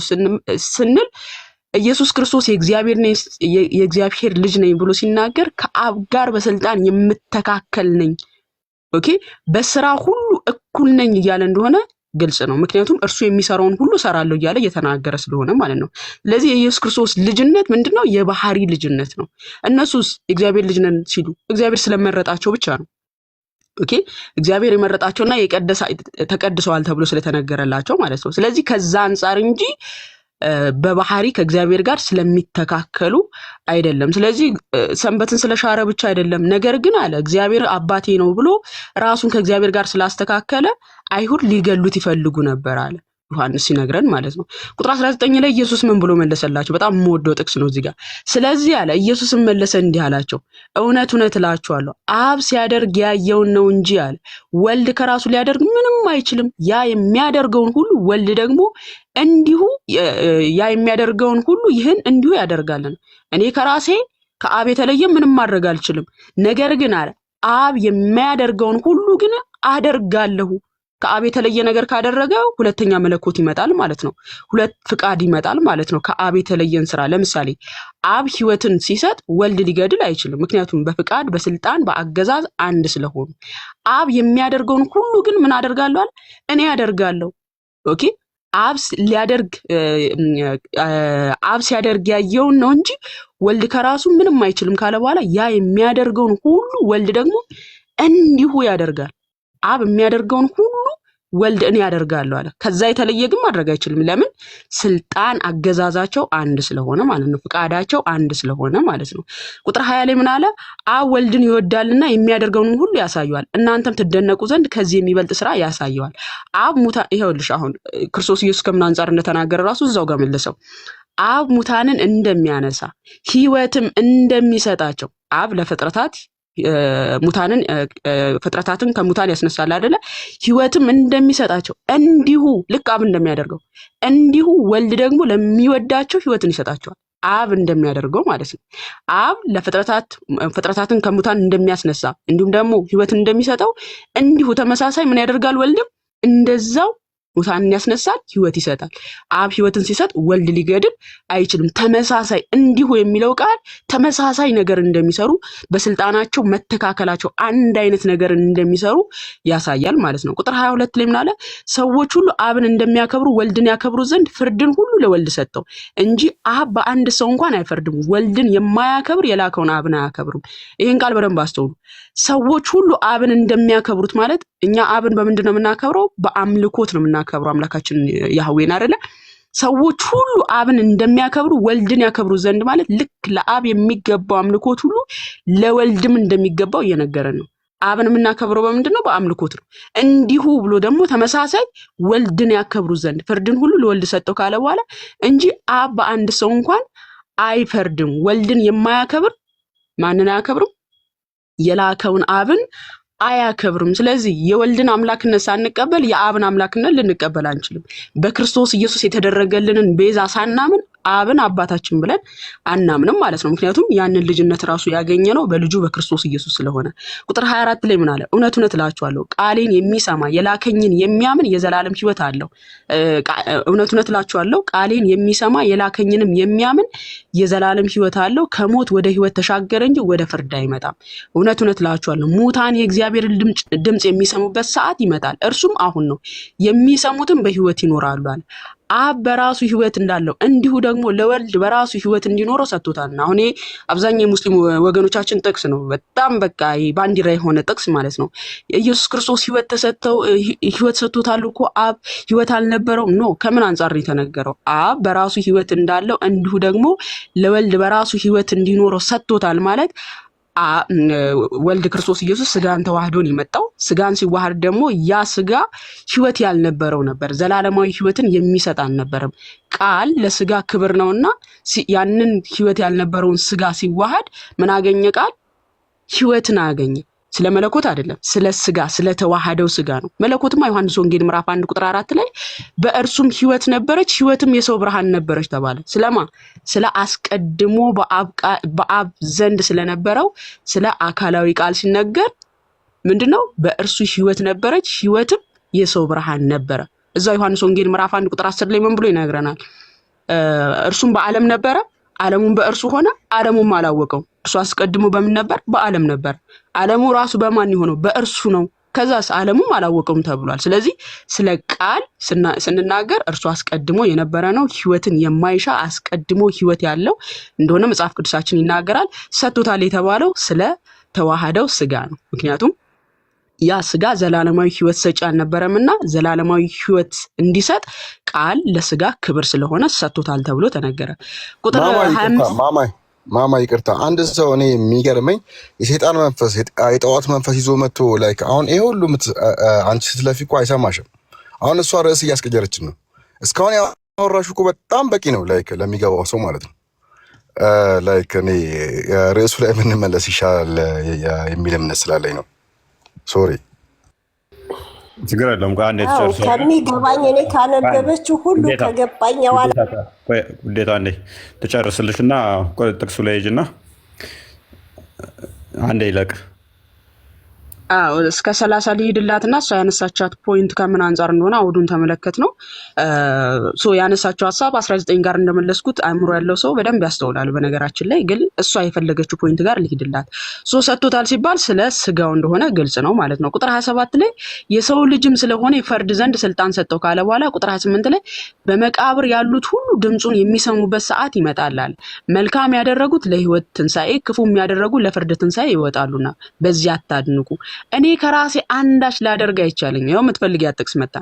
ስንል ኢየሱስ ክርስቶስ የእግዚአብሔር ልጅ ነኝ ብሎ ሲናገር ከአብ ጋር በስልጣን የምተካከል ነኝ፣ ኦኬ በስራ ሁሉ እኩል ነኝ እያለ እንደሆነ ግልጽ ነው። ምክንያቱም እርሱ የሚሰራውን ሁሉ ሰራለሁ እያለ እየተናገረ ስለሆነ ማለት ነው። ስለዚህ የኢየሱስ ክርስቶስ ልጅነት ምንድነው? የባህሪ ልጅነት ነው። እነሱስ የእግዚአብሔር ልጅ ነን ሲሉ እግዚአብሔር ስለመረጣቸው ብቻ ነው። ኦኬ እግዚአብሔር የመረጣቸውና ተቀድሰዋል ተብሎ ስለተነገረላቸው ማለት ነው። ስለዚህ ከዛ አንፃር እንጂ በባህሪ ከእግዚአብሔር ጋር ስለሚተካከሉ አይደለም። ስለዚህ ሰንበትን ስለሻረ ብቻ አይደለም፣ ነገር ግን አለ እግዚአብሔር አባቴ ነው ብሎ ራሱን ከእግዚአብሔር ጋር ስላስተካከለ አይሁድ ሊገሉት ይፈልጉ ነበር አለ ዮሐንስ ሲነግረን ማለት ነው። ቁጥር 19 ላይ ኢየሱስ ምን ብሎ መለሰላቸው? በጣም የምወደው ጥቅስ ነው እዚህ ጋር። ስለዚህ አለ ኢየሱስም መለሰ እንዲህ አላቸው፣ እውነት እውነት እላችኋለሁ አብ ሲያደርግ ያየውን ነው እንጂ አለ ወልድ ከራሱ ሊያደርግ ምንም አይችልም። ያ የሚያደርገውን ሁሉ ወልድ ደግሞ እንዲሁ የሚያደርገውን ሁሉ ይህን እንዲሁ ያደርጋልን። እኔ ከራሴ ከአብ የተለየ ምንም ማድረግ አልችልም። ነገር ግን አለ አብ የሚያደርገውን ሁሉ ግን አደርጋለሁ። ከአብ የተለየ ነገር ካደረገ ሁለተኛ መለኮት ይመጣል ማለት ነው። ሁለት ፍቃድ ይመጣል ማለት ነው። ከአብ የተለየን ስራ ለምሳሌ አብ ህይወትን ሲሰጥ ወልድ ሊገድል አይችልም። ምክንያቱም በፍቃድ በስልጣን በአገዛዝ አንድ ስለሆኑ። አብ የሚያደርገውን ሁሉ ግን ምን አደርጋለሁ? እኔ አደርጋለሁ። ኦኬ አብ ሲያደርግ ያየውን ነው እንጂ ወልድ ከራሱ ምንም አይችልም ካለ በኋላ ያ የሚያደርገውን ሁሉ ወልድ ደግሞ እንዲሁ ያደርጋል። አብ የሚያደርገውን ሁሉ ወልድ እኔ ያደርጋለሁ አለ። ከዛ የተለየ ግን ማድረግ አይችልም። ለምን? ስልጣን አገዛዛቸው አንድ ስለሆነ ማለት ነው። ፍቃዳቸው አንድ ስለሆነ ማለት ነው። ቁጥር 20 ላይ ምን አለ? አብ ወልድን ይወዳልና የሚያደርገውን ሁሉ ያሳየዋል፣ እናንተም ትደነቁ ዘንድ ከዚህ የሚበልጥ ስራ ያሳየዋል። አብ ይኸውልሽ አሁን ክርስቶስ ኢየሱስ ከምን አንጻር እንደተናገረ ራሱ እዛው ጋር መለሰው። አብ ሙታንን እንደሚያነሳ ህይወትም እንደሚሰጣቸው አብ ለፍጥረታት ፍጥረታትን ከሙታን ያስነሳል አይደለ? ህይወትም እንደሚሰጣቸው እንዲሁ ልክ አብ እንደሚያደርገው እንዲሁ ወልድ ደግሞ ለሚወዳቸው ህይወትን ይሰጣቸዋል። አብ እንደሚያደርገው ማለት ነው። አብ ፍጥረታትን ከሙታን እንደሚያስነሳ እንዲሁም ደግሞ ህይወትን እንደሚሰጠው እንዲሁ ተመሳሳይ ምን ያደርጋል? ወልድም እንደዛው ሙታንን ያስነሳል፣ ህይወት ይሰጣል። አብ ህይወትን ሲሰጥ ወልድ ሊገድል አይችልም። ተመሳሳይ እንዲሁ የሚለው ቃል ተመሳሳይ ነገር እንደሚሰሩ በስልጣናቸው መተካከላቸው አንድ አይነት ነገር እንደሚሰሩ ያሳያል ማለት ነው። ቁጥር 22 ላይ ምን አለ? ሰዎች ሁሉ አብን እንደሚያከብሩ ወልድን ያከብሩ ዘንድ ፍርድን ሁሉ ለወልድ ሰጠው እንጂ አብ በአንድ ሰው እንኳን አይፈርድም። ወልድን የማያከብር የላከውን አብን አያከብርም። ይህን ቃል በደንብ አስተውሉ። ሰዎች ሁሉ አብን እንደሚያከብሩት ማለት እኛ አብን በምንድን ነው የምናከብረው? በአምልኮት ነው የምናከብረው አምላካችን ያህዌን አይደለ? ሰዎች ሁሉ አብን እንደሚያከብሩ ወልድን ያከብሩ ዘንድ ማለት ልክ ለአብ የሚገባው አምልኮት ሁሉ ለወልድም እንደሚገባው እየነገረን ነው። አብን የምናከብረው በምንድን ነው? በአምልኮት ነው። እንዲሁ ብሎ ደግሞ ተመሳሳይ ወልድን ያከብሩ ዘንድ ፍርድን ሁሉ ለወልድ ሰጠው ካለ በኋላ እንጂ አብ በአንድ ሰው እንኳን አይፈርድም። ወልድን የማያከብር ማንን አያከብርም? የላከውን አብን አያከብርም። ስለዚህ የወልድን አምላክነት ሳንቀበል የአብን አምላክነት ልንቀበል አንችልም። በክርስቶስ ኢየሱስ የተደረገልንን ቤዛ ሳናምን አብን አባታችን ብለን አናምንም ማለት ነው። ምክንያቱም ያንን ልጅነት ራሱ ያገኘ ነው በልጁ በክርስቶስ ኢየሱስ ስለሆነ። ቁጥር 24 ላይ ምን አለ? እውነት እውነት እላችኋለሁ ቃሌን የሚሰማ የላከኝን የሚያምን የዘላለም ሕይወት አለው። እውነት እውነት እላችኋለሁ ቃሌን የሚሰማ የላከኝንም የሚያምን የዘላለም ሕይወት አለው፣ ከሞት ወደ ሕይወት ተሻገረ እንጂ ወደ ፍርድ አይመጣም። እውነት እውነት እላችኋለሁ ሙታን የእግዚአብሔርን ድምፅ የሚሰሙበት ሰዓት ይመጣል፣ እርሱም አሁን ነው፣ የሚሰሙትም በሕይወት ይኖራሉ አለ። አብ በራሱ ሕይወት እንዳለው እንዲሁ ደግሞ ለወልድ በራሱ ሕይወት እንዲኖረው ሰጥቶታልና። አሁን አብዛኛው የሙስሊም ወገኖቻችን ጥቅስ ነው፣ በጣም በቃ ባንዲራ የሆነ ጥቅስ ማለት ነው። ኢየሱስ ክርስቶስ ሕይወት ሰጥቶታል እኮ አብ ሕይወት አልነበረውም? ኖ። ከምን አንጻር ነው የተነገረው? አብ በራሱ ሕይወት እንዳለው እንዲሁ ደግሞ ለወልድ በራሱ ሕይወት እንዲኖረው ሰጥቶታል ማለት ወልድ ክርስቶስ ኢየሱስ ስጋን ተዋህዶን የመጣው ስጋን ሲዋሃድ ደግሞ ያ ስጋ ሕይወት ያልነበረው ነበር፣ ዘላለማዊ ሕይወትን የሚሰጥ አልነበረም። ቃል ለስጋ ክብር ነውና ያንን ሕይወት ያልነበረውን ስጋ ሲዋሃድ ምን አገኘ? ቃል ሕይወትን አገኘ። ስለ መለኮት አይደለም፣ ስለ ስጋ ስለተዋሃደው ስጋ ነው። መለኮትማ ዮሐንስ ወንጌል ምዕራፍ 1 ቁጥር 4 ላይ በእርሱም ሕይወት ነበረች፣ ሕይወትም የሰው ብርሃን ነበረች ተባለ። ስለማ ስለ አስቀድሞ በአብ ዘንድ ስለነበረው ስለ አካላዊ ቃል ሲነገር ምንድነው? በእርሱ ሕይወት ነበረች፣ ሕይወትም የሰው ብርሃን ነበረ። እዛው ዮሐንስ ወንጌል ምዕራፍ 1 ቁጥር 10 ላይ ምን ብሎ ይነግረናል? እርሱም በዓለም ነበረ፣ ዓለሙም በእርሱ ሆነ፣ ዓለሙም አላወቀው። እርሱ አስቀድሞ በምን ነበር? በዓለም ነበር። ዓለሙ ራሱ በማን የሆነው? በእርሱ ነው። ከዛስ ዓለሙም አላወቀውም ተብሏል። ስለዚህ ስለ ቃል ስንናገር እርሱ አስቀድሞ የነበረ ነው፣ ሕይወትን የማይሻ አስቀድሞ ሕይወት ያለው እንደሆነ መጽሐፍ ቅዱሳችን ይናገራል። ሰጥቶታል የተባለው ስለ ተዋህደው ስጋ ነው። ምክንያቱም ያ ስጋ ዘላለማዊ ሕይወት ሰጪ አልነበረምና ዘላለማዊ ሕይወት እንዲሰጥ ቃል ለስጋ ክብር ስለሆነ ሰጥቶታል ተብሎ ተነገረ። ቁጥር 25 ማማ ይቅርታ፣ አንድ ሰው እኔ የሚገርመኝ የሰይጣን መንፈስ የጠዋት መንፈስ ይዞ መጥቶ ላይክ አሁን ይሄ ሁሉ አንቺ ስትለፊ እኮ አይሰማሽም። አሁን እሷ ርዕስ እያስቀየረችን ነው። እስካሁን ያወራሽ እኮ በጣም በቂ ነው፣ ላይክ ለሚገባው ሰው ማለት ነው። ላይክ እኔ ርዕሱ ላይ ብንመለስ ይሻላል የሚል እምነት ስላለኝ ነው። ሶሪ ችግር የለውም። ከሚገባኝ እኔ ካነበበችው ሁሉ ከገባኝ ውዴታ እንዴ ትጨርስልሽና ጥቅሱ ላይ ሂጂና አንዴ ይለቅ። እስከ 30 ሊሄድላትና እሷ ያነሳቻት ፖይንት ከምን አንጻር እንደሆነ አውዱን ተመለከት ነው። ያነሳቸው ሀሳብ 19 ጋር እንደመለስኩት አእምሮ ያለው ሰው በደንብ ያስተውላል። በነገራችን ላይ ግን እሷ የፈለገችው ፖይንት ጋር ሊሄድላት ሰጥቶታል ሲባል ስለ ስጋው እንደሆነ ግልጽ ነው ማለት ነው። ቁጥር 27 ላይ የሰው ልጅም ስለሆነ ይፈርድ ዘንድ ስልጣን ሰጠው ካለ በኋላ ቁጥር 28 ላይ በመቃብር ያሉት ሁሉ ድምፁን የሚሰሙበት ሰዓት ይመጣል። መልካም ያደረጉት ለሕይወት ትንሣኤ፣ ክፉ የሚያደረጉ ለፍርድ ትንሣኤ ይወጣሉና በዚያ አታድንቁ። እኔ ከራሴ አንዳች ላደርግ አይቻለኝ። ይኸው የምትፈልጊያት ጥቅስ መጣ።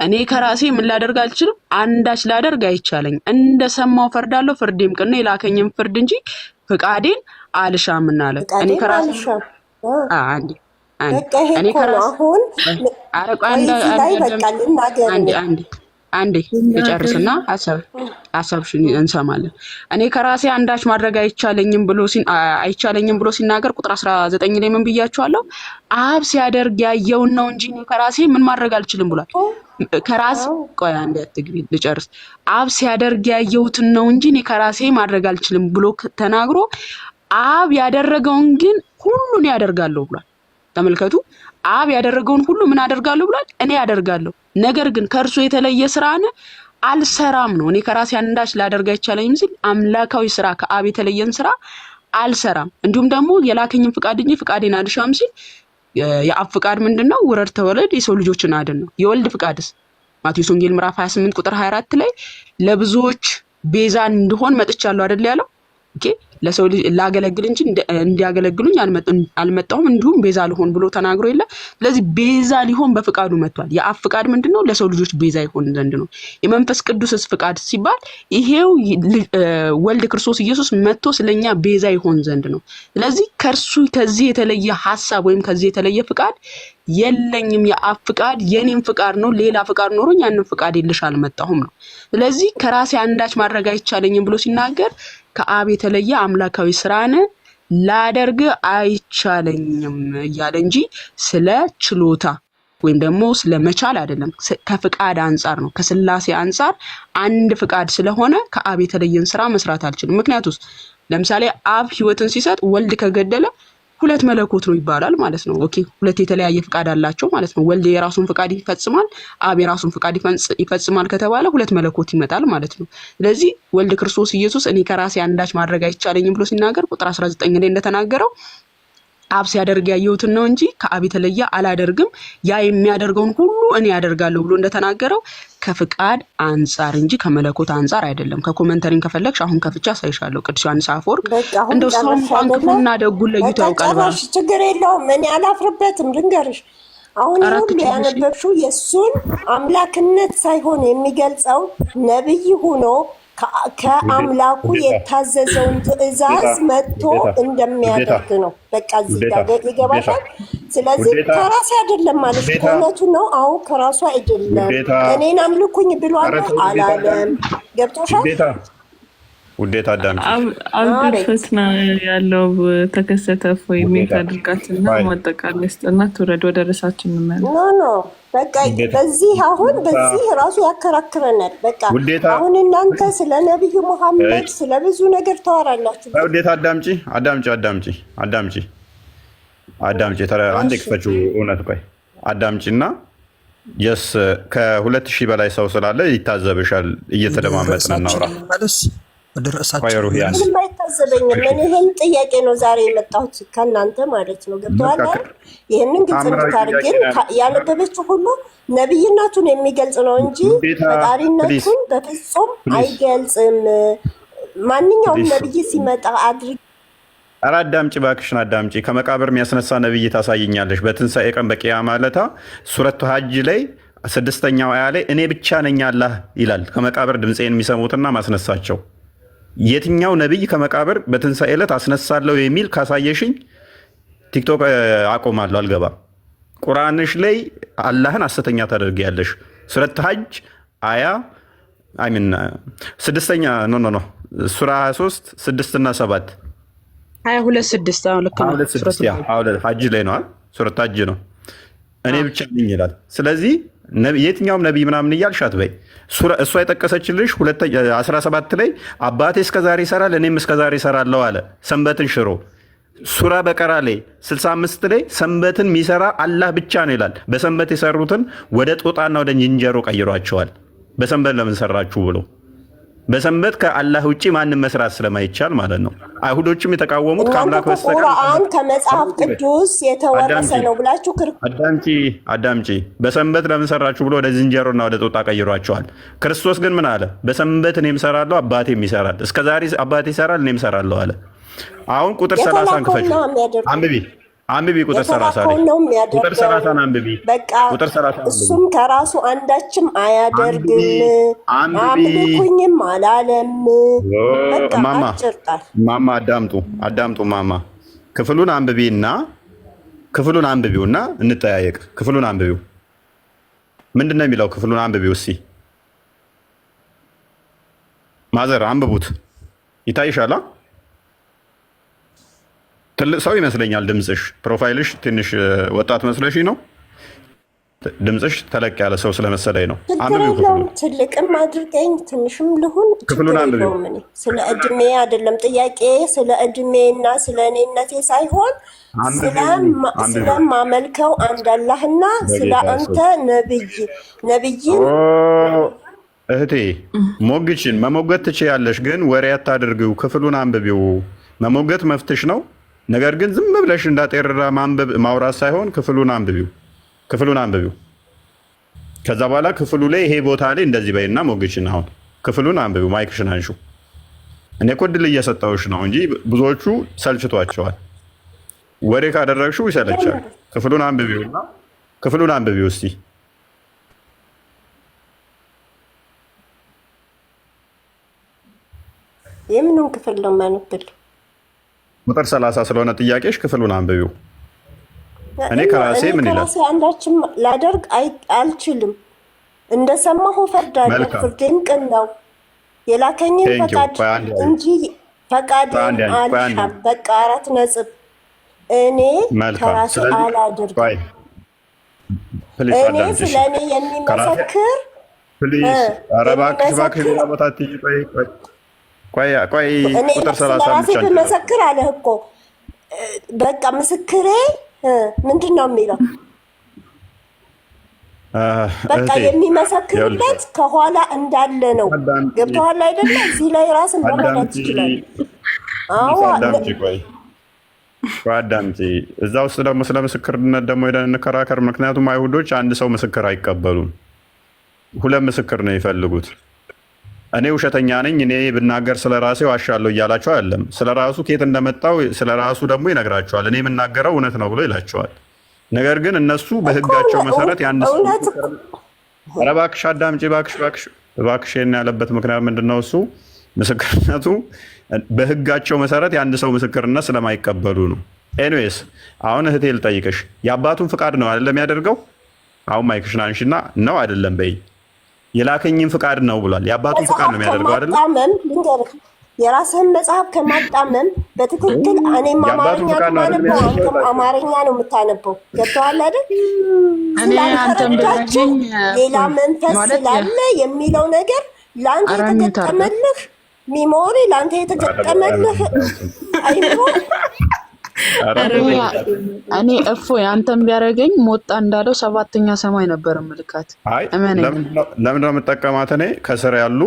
እኔ ከራሴ ምን ላደርግ አልችልም? አንዳች ላደርግ አይቻለኝ። እንደሰማው ፈርዳለሁ፣ ፍርዴም ቅን ነው፣ የላከኝም ፍርድ እንጂ ፍቃዴን አልሻምና አለ። እኔ ከራሴ አንዴ ልጨርስና ሀሳብሽን እንሰማለን። እኔ ከራሴ አንዳች ማድረግ አይቻለኝም ብሎ ሲናገር ቁጥር 19 ላይ ምን ብያችኋለሁ? አብ ሲያደርግ ያየውን ነው እንጂ እኔ ከራሴ ምን ማድረግ አልችልም ብሏል። ከራስ ቆይ አንዴ አትግቢ ልጨርስ። አብ ሲያደርግ ያየሁትን ነው እንጂ እኔ ከራሴ ማድረግ አልችልም ብሎ ተናግሮ አብ ያደረገውን ግን ሁሉን ያደርጋለሁ ብሏል። ተመልከቱ። አብ ያደረገውን ሁሉ ምን አደርጋለሁ ብሏል? እኔ ያደርጋለሁ። ነገር ግን ከእርሱ የተለየ ስራን አልሰራም ነው። እኔ ከራሴ አንዳች ላደርግ አይቻለኝም ሲል አምላካዊ ስራ ከአብ የተለየን ስራ አልሰራም። እንዲሁም ደግሞ የላከኝን ፍቃድ እንጂ ፍቃዴን አልሻም ሲል የአብ ፍቃድ ምንድነው? ውረድ ተወለድ የሰው ልጆችን አድን ነው። የወልድ ፍቃድስ ማቴዎስ ወንጌል ምዕራፍ 28 ቁጥር 24 ላይ ለብዙዎች ቤዛ እንድሆን መጥቻለሁ አይደል ያለው? ኦኬ ለሰው ልጅ ላገለግል እንጂ እንዲያገለግሉኝ አልመጣሁም እንዲሁም ቤዛ ልሆን ብሎ ተናግሮ የለ። ስለዚህ ቤዛ ሊሆን በፍቃዱ መጥቷል። የአብ ፍቃድ ምንድነው? ለሰው ልጆች ቤዛ ይሆን ዘንድ ነው። የመንፈስ ቅዱስስ ፍቃድ ሲባል ይሄው ወልድ ክርስቶስ ኢየሱስ መጥቶ ስለኛ ቤዛ ይሆን ዘንድ ነው። ስለዚህ ከዚህ የተለየ ሐሳብ ወይም ከዚህ የተለየ ፍቃድ የለኝም። የአብ ፍቃድ የኔም ፍቃድ ነው። ሌላ ፍቃድ ኖሮኝ ያንን ፍቃድ ይልሽ አልመጣሁም ነው። ስለዚህ ከራሴ አንዳች ማድረግ አይቻለኝም ብሎ ሲናገር ከአብ የተለየ አምላካዊ ስራን ላደርግ አይቻለኝም እያለ እንጂ ስለ ችሎታ ወይም ደግሞ ስለመቻል አይደለም፣ ከፍቃድ አንጻር ነው። ከስላሴ አንጻር አንድ ፍቃድ ስለሆነ ከአብ የተለየን ስራ መስራት አልችልም። ምክንያቱም ለምሳሌ አብ ህይወትን ሲሰጥ ወልድ ከገደለ ሁለት መለኮት ነው ይባላል ማለት ነው። ኦኬ ሁለት የተለያየ ፍቃድ አላቸው ማለት ነው። ወልድ የራሱን ፍቃድ ይፈጽማል፣ አብ የራሱን ፍቃድ ይፈጽማል ከተባለ ሁለት መለኮት ይመጣል ማለት ነው። ስለዚህ ወልድ ክርስቶስ ኢየሱስ እኔ ከራሴ አንዳች ማድረግ አይቻለኝም ብሎ ሲናገር ቁጥር 19 ላይ እንደተናገረው አብ ሲያደርግ ያየሁትን ነው እንጂ ከአብ የተለየ አላደርግም፣ ያ የሚያደርገውን ሁሉ እኔ ያደርጋለሁ ብሎ እንደተናገረው ከፍቃድ አንጻር እንጂ ከመለኮት አንጻር አይደለም። ከኮመንተሪን ከፈለግሽ አሁን ከፍቻ ሳይሻለሁ። ቅዱስ ዮሐንስ አፈወርቅ እንደው ሰው እንኳን ክፉና ደጉን ለይቶ ያውቃል ማለት ችግር የለውም። እኔ አላፍርበትም። ልንገርሽ አሁን ሁሉ ያነበብሽው የእሱን አምላክነት ሳይሆን የሚገልጸው ነብይ ሆኖ ከአምላኩ የታዘዘውን ትእዛዝ መጥቶ እንደሚያደርግ ነው። በቃ እዚህ ጋር ይገባሻል። ስለዚህ ከራሱ አይደለም ማለት ከእውነቱ ነው። አዎ ከራሱ አይደለም። እኔን አምልኩኝ ብሏል አላለም። ገብቶሻል? ውዴታ አዳምጪ። አብዱል ፈትና ያለው ተከሰተ ወይ ሜት አድርጋትና ማጠቃለያ ስጥና ትውረድ ወደ ርዕሳችን እንመለስ። ኖ በቃ በዚህ ራሱ ያከራክረናል። በቃ አሁን እናንተ ስለ ነብዩ መሐመድ ስለ ብዙ ነገር ታወራላችሁ። ውዴታ አዳምጪ አንዴ ክፈችው። እውነት ቆይ አዳምጪና ከ2000 በላይ ሰው ስላለ ይታዘብሻል። እየተደማመጥን እናውራ። ምንም አይታዘበኝም። እኔ ይህን ጥያቄ ነው ዛሬ የመጣሁት ከእናንተ ማለት ነው። ገብቶሃል? ይህንን ግልጽ እንድታደርግ ግን ያነበበችው ሁሉ ነብይነቱን የሚገልጽ ነው እንጂ ፈጣሪነቱን በፍጹም አይገልጽም። ማንኛውም ነብይ ሲመጣ አድርግ። ኧረ አዳምጪ እባክሽን አዳምጪ። ከመቃብር የሚያስነሳ ነብይ ታሳይኛለሽ በትንሣኤ ቀን በቂያማ ዕለት ሱረቱ ሀጅ ላይ 6ኛው አያ ላይ እኔ ብቻ ነኝ አላህ ይላል። ከመቃብር ድምፄን የሚሰሙትና ማስነሳቸው የትኛው ነብይ ከመቃብር በትንሣኤ ዕለት አስነሳለሁ የሚል ካሳየሽኝ ቲክቶክ አቆማለሁ፣ አልገባም። ቁርአንሽ ላይ አላህን ሐሰተኛ ታደርጊያለሽ። ሱረት ሀጅ አያ አይሚን 6ኛ ኖ ሱራ 23 6 እና 7 22 አሁን ልክ ነው። 22 ሀጅ ላይ ነው። ሱረት ሀጅ ነው። እኔ ብቻ ነኝ ይላል። ስለዚህ የትኛውም ነቢይ ምናምን እያልሽ አትበይ። እሷ የጠቀሰችልሽ 17 ላይ አባቴ እስከዛሬ ይሰራል እኔም እስከዛሬ ይሰራለሁ አለ፣ ሰንበትን ሽሮ። ሱራ በቀራ ላይ 65 ላይ ሰንበትን የሚሰራ አላህ ብቻ ነው ይላል። በሰንበት የሰሩትን ወደ ጦጣና ወደ ዝንጀሮ ቀይሯቸዋል። በሰንበት ለምን ሰራችሁ ብሎ በሰንበት ከአላህ ውጪ ማንም መስራት ስለማይቻል ማለት ነው። አይሁዶችም የተቃወሙት ከአምላክ በስተቀር ቁርአን ከመጽሐፍ ቅዱስ የተወረሰ ነው ብላችሁ አዳምጪ። በሰንበት ለምን ሰራችሁ ብሎ ወደ ዝንጀሮና ወደ ጦጣ ቀይሯቸዋል። ክርስቶስ ግን ምን አለ? በሰንበት እኔም እሰራለሁ አባቴም ይሰራል። እስከዛሬ አባቴ ይሰራል እኔም እሰራለሁ አለ። አሁን ቁጥር 30 ክፈች አንብቢ ቁጥር 30 ላይ ቁጥር 30 አንብቢ። በቃ እሱም ከራሱ አንዳችም አያደርግም አምልኩኝም አላለም። ማማ አዳምጡ ማማ ክፍሉን አንብቢውና እንጠያየቅ። ክፍሉን አንብቢው ምንድን ነው የሚለው? ክፍሉን አንብቢው እስኪ ማዘር አንብቡት። ይታይሻላ? ትልቅ ሰው ይመስለኛል ድምፅሽ። ፕሮፋይልሽ ትንሽ ወጣት መስለሽ ነው። ድምፅሽ ተለቅ ያለ ሰው ስለመሰለኝ ነው። ትልቅም አድርገኝ ትንሽም ልሁን ስለ እድሜ አይደለም ጥያቄ፣ ስለ እድሜና ስለ እኔነቴ ሳይሆን ስለማመልከው አንድ አላህና ስለ አንተ ነብይን እህቴ ሞግችን መሞገት ትችያለሽ፣ ግን ወሬ አታድርጊው። ክፍሉን አንብቢው። መሞገት መፍትሽ ነው። ነገር ግን ዝም ብለሽ እንዳጤረራ ማውራት ሳይሆን ክፍሉን አንብቢው። ከዛ በኋላ ክፍሉ ላይ ይሄ ቦታ ላይ እንደዚህ በይና ሞግችን። አሁን ክፍሉን አንብቢው። ማይክሽን አንሹ። እኔ እኮ ዕድል እየሰጠሁሽ ነው እንጂ ብዙዎቹ ሰልችቷቸዋል። ወሬ ካደረግሽው ይሰለቻል። ክፍሉን አንብቢው እስቲ። የምኑን ክፍል ነው ማንበል? ቁጥር 30 ስለሆነ ጥያቄሽ ክፍሉን አንብቢው። እኔ ከራሴ ምን ይላል? አንዳችም ላደርግ አልችልም። እንደሰማሁ ፈርዳለሁ፣ ፍርዴም ቅን ነው። የላከኝን ፈቃድ እንጂ ፈቃዴን አልሻም። በቃ 4 ነጥብ። እኔ ከራሴ አላደርግም። ፕሊስ እኔ አዳምጪ። ስለ እኔ የሚመሰክር ፕሊስ ኧረ እባክሽ ሌላ ቦታ አትሂጂ። ቆይ እኔ ቁጥር ስለ 30 ራሴ ብቻ ብመሰክር አለህ እኮ በቃ ምስክሬ ምንድን ነው የሚለው? በቃ የሚመሰክርበት ከኋላ እንዳለ ነው። ገብቶሃል አይደለ? እዚህ ላይ ራስን መረዳት ይችላል። አዎ አዳምጪ። እዛ ውስጥ ደግሞ ስለ ምስክርነት ደግሞ ሄደን እንከራከር። ምክንያቱም አይሁዶች አንድ ሰው ምስክር አይቀበሉም፣ ሁለት ምስክር ነው የሚፈልጉት። እኔ ውሸተኛ ነኝ፣ እኔ ብናገር ስለ ራሴ ዋሻለሁ እያላቸው አይደለም። ስለ ራሱ ከየት እንደመጣው ስለ ራሱ ደግሞ ይነግራቸዋል። እኔ የምናገረው እውነት ነው ብሎ ይላቸዋል። ነገር ግን እነሱ በህጋቸው መሰረት ያን ሰው ኧረ እባክሽ አዳምጪ፣ እባክሽ ያለበት ምክንያት ምንድን ነው? እሱ ምስክርነቱ በህጋቸው መሰረት የአንድ ሰው ምስክርነት ስለማይቀበሉ ነው። ኤኒዌይስ አሁን እህቴ ልጠይቅሽ፣ የአባቱን ፍቃድ ነው አይደለም የሚያደርገው? አሁን ማይክሽን አንሺና ነው አይደለም በይ። የላከኝን ፍቃድ ነው ብሏል። የአባቱን ፍቃድ ነው የሚያደርገው አይደለም? ልንገርህ፣ የራስህን መጽሐፍ ከማጣመም በትክክል እኔም አማርኛ ማነበው አንተም አማርኛ ነው የምታነበው። ገብቶሃል አይደል? ስላልተረዳችሁ ሌላ መንፈስ ስላለ የሚለው ነገር ለአንተ የተገጠመልህ ሚሞሪ፣ ለአንተ የተገጠመልህ አይምሮ። እኔ እፎይ አንተም ቢያደርገኝ ሞጣ እንዳለው ሰባተኛ ሰማይ ነበር ምልካት። ለምንድን ነው የምጠቀማት? እኔ ከስር ያሉ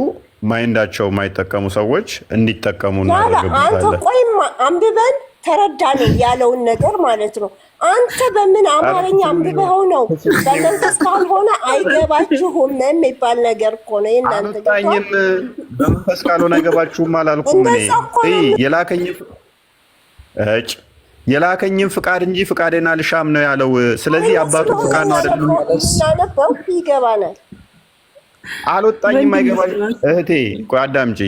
ማይንዳቸው የማይጠቀሙ ሰዎች እንዲጠቀሙ እናደርግበታለን። አንተ ቆይማ አንብበን ተረዳን ያለውን ነገር ማለት ነው። አንተ በምን አማርኛ አንብበው ነው? በመንፈስ ካልሆነ አይገባችሁም የሚባል ነገር እኮ ነው። የእናንተ አልወጣኝም። በመንፈስ ካልሆነ አይገባችሁም አላልኩም። የላከኝን ፍቃድ እንጂ ፍቃዴን አልሻም ነው ያለው። ስለዚህ የአባቱ ፍቃድ ነው አይደለም? ስናነበው ይገባናል። አልወጣኝም፣ አይገባኝ። እህቴ ቆይ አዳምጪ።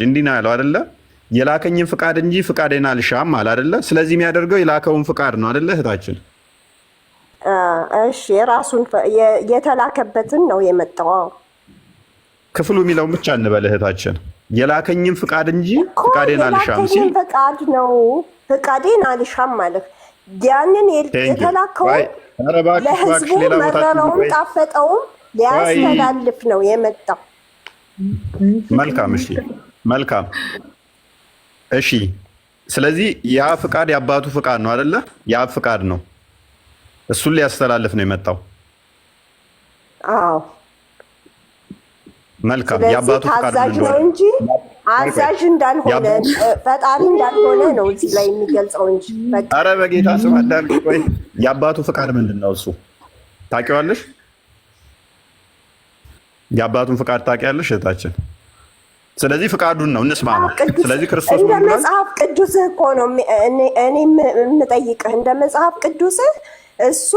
እንዲህ ነው ያለው አይደለ? የላከኝን ፍቃድ እንጂ ፍቃዴን አልሻም አለ አይደለ? ስለዚህ የሚያደርገው የላከውን ፍቃድ ነው አይደለ እህታችን? እሺ፣ የራሱን የተላከበትን ነው የመጣው። ክፍሉ የሚለውን ብቻ እንበል እህታችን። የላከኝን ፍቃድ እንጂ ፍቃዴን አልሻም ሲል ፍቃድ ነው፣ ፍቃዴን አልሻም ማለት ያንን የተላከውን ለህዝቡ መረረውም ጣፈጠውም ሊያስተላልፍ ነው የመጣው። መልካም እሺ። ስለዚህ ያ ፍቃድ የአባቱ ፍቃድ ነው አይደለ? የአብ ፍቃድ ነው፣ እሱን ሊያስተላልፍ ነው የመጣው። አዎ መልካም። የአባቱ ፍቃድ ነው እንጂ አዛዥ እንዳልሆነ ፈጣሪ እንዳልሆነ ነው እዚህ ላይ የሚገልጸው እንጂ። ኧረ በጌታ ስም አዳምጪ። ቆይ የአባቱ ፍቃድ ምንድን ነው? እሱ ታውቂዋለሽ? የአባቱን ፍቃድ ታውቂያለሽ እህታችን? ስለዚህ ፍቃዱን ነው እንስማማ። ስለዚህ ክርስቶስ እንደ መጽሐፍ ቅዱስህ እኮ ነው እኔ የምጠይቅህ፣ እንደ መጽሐፍ ቅዱስህ እሱ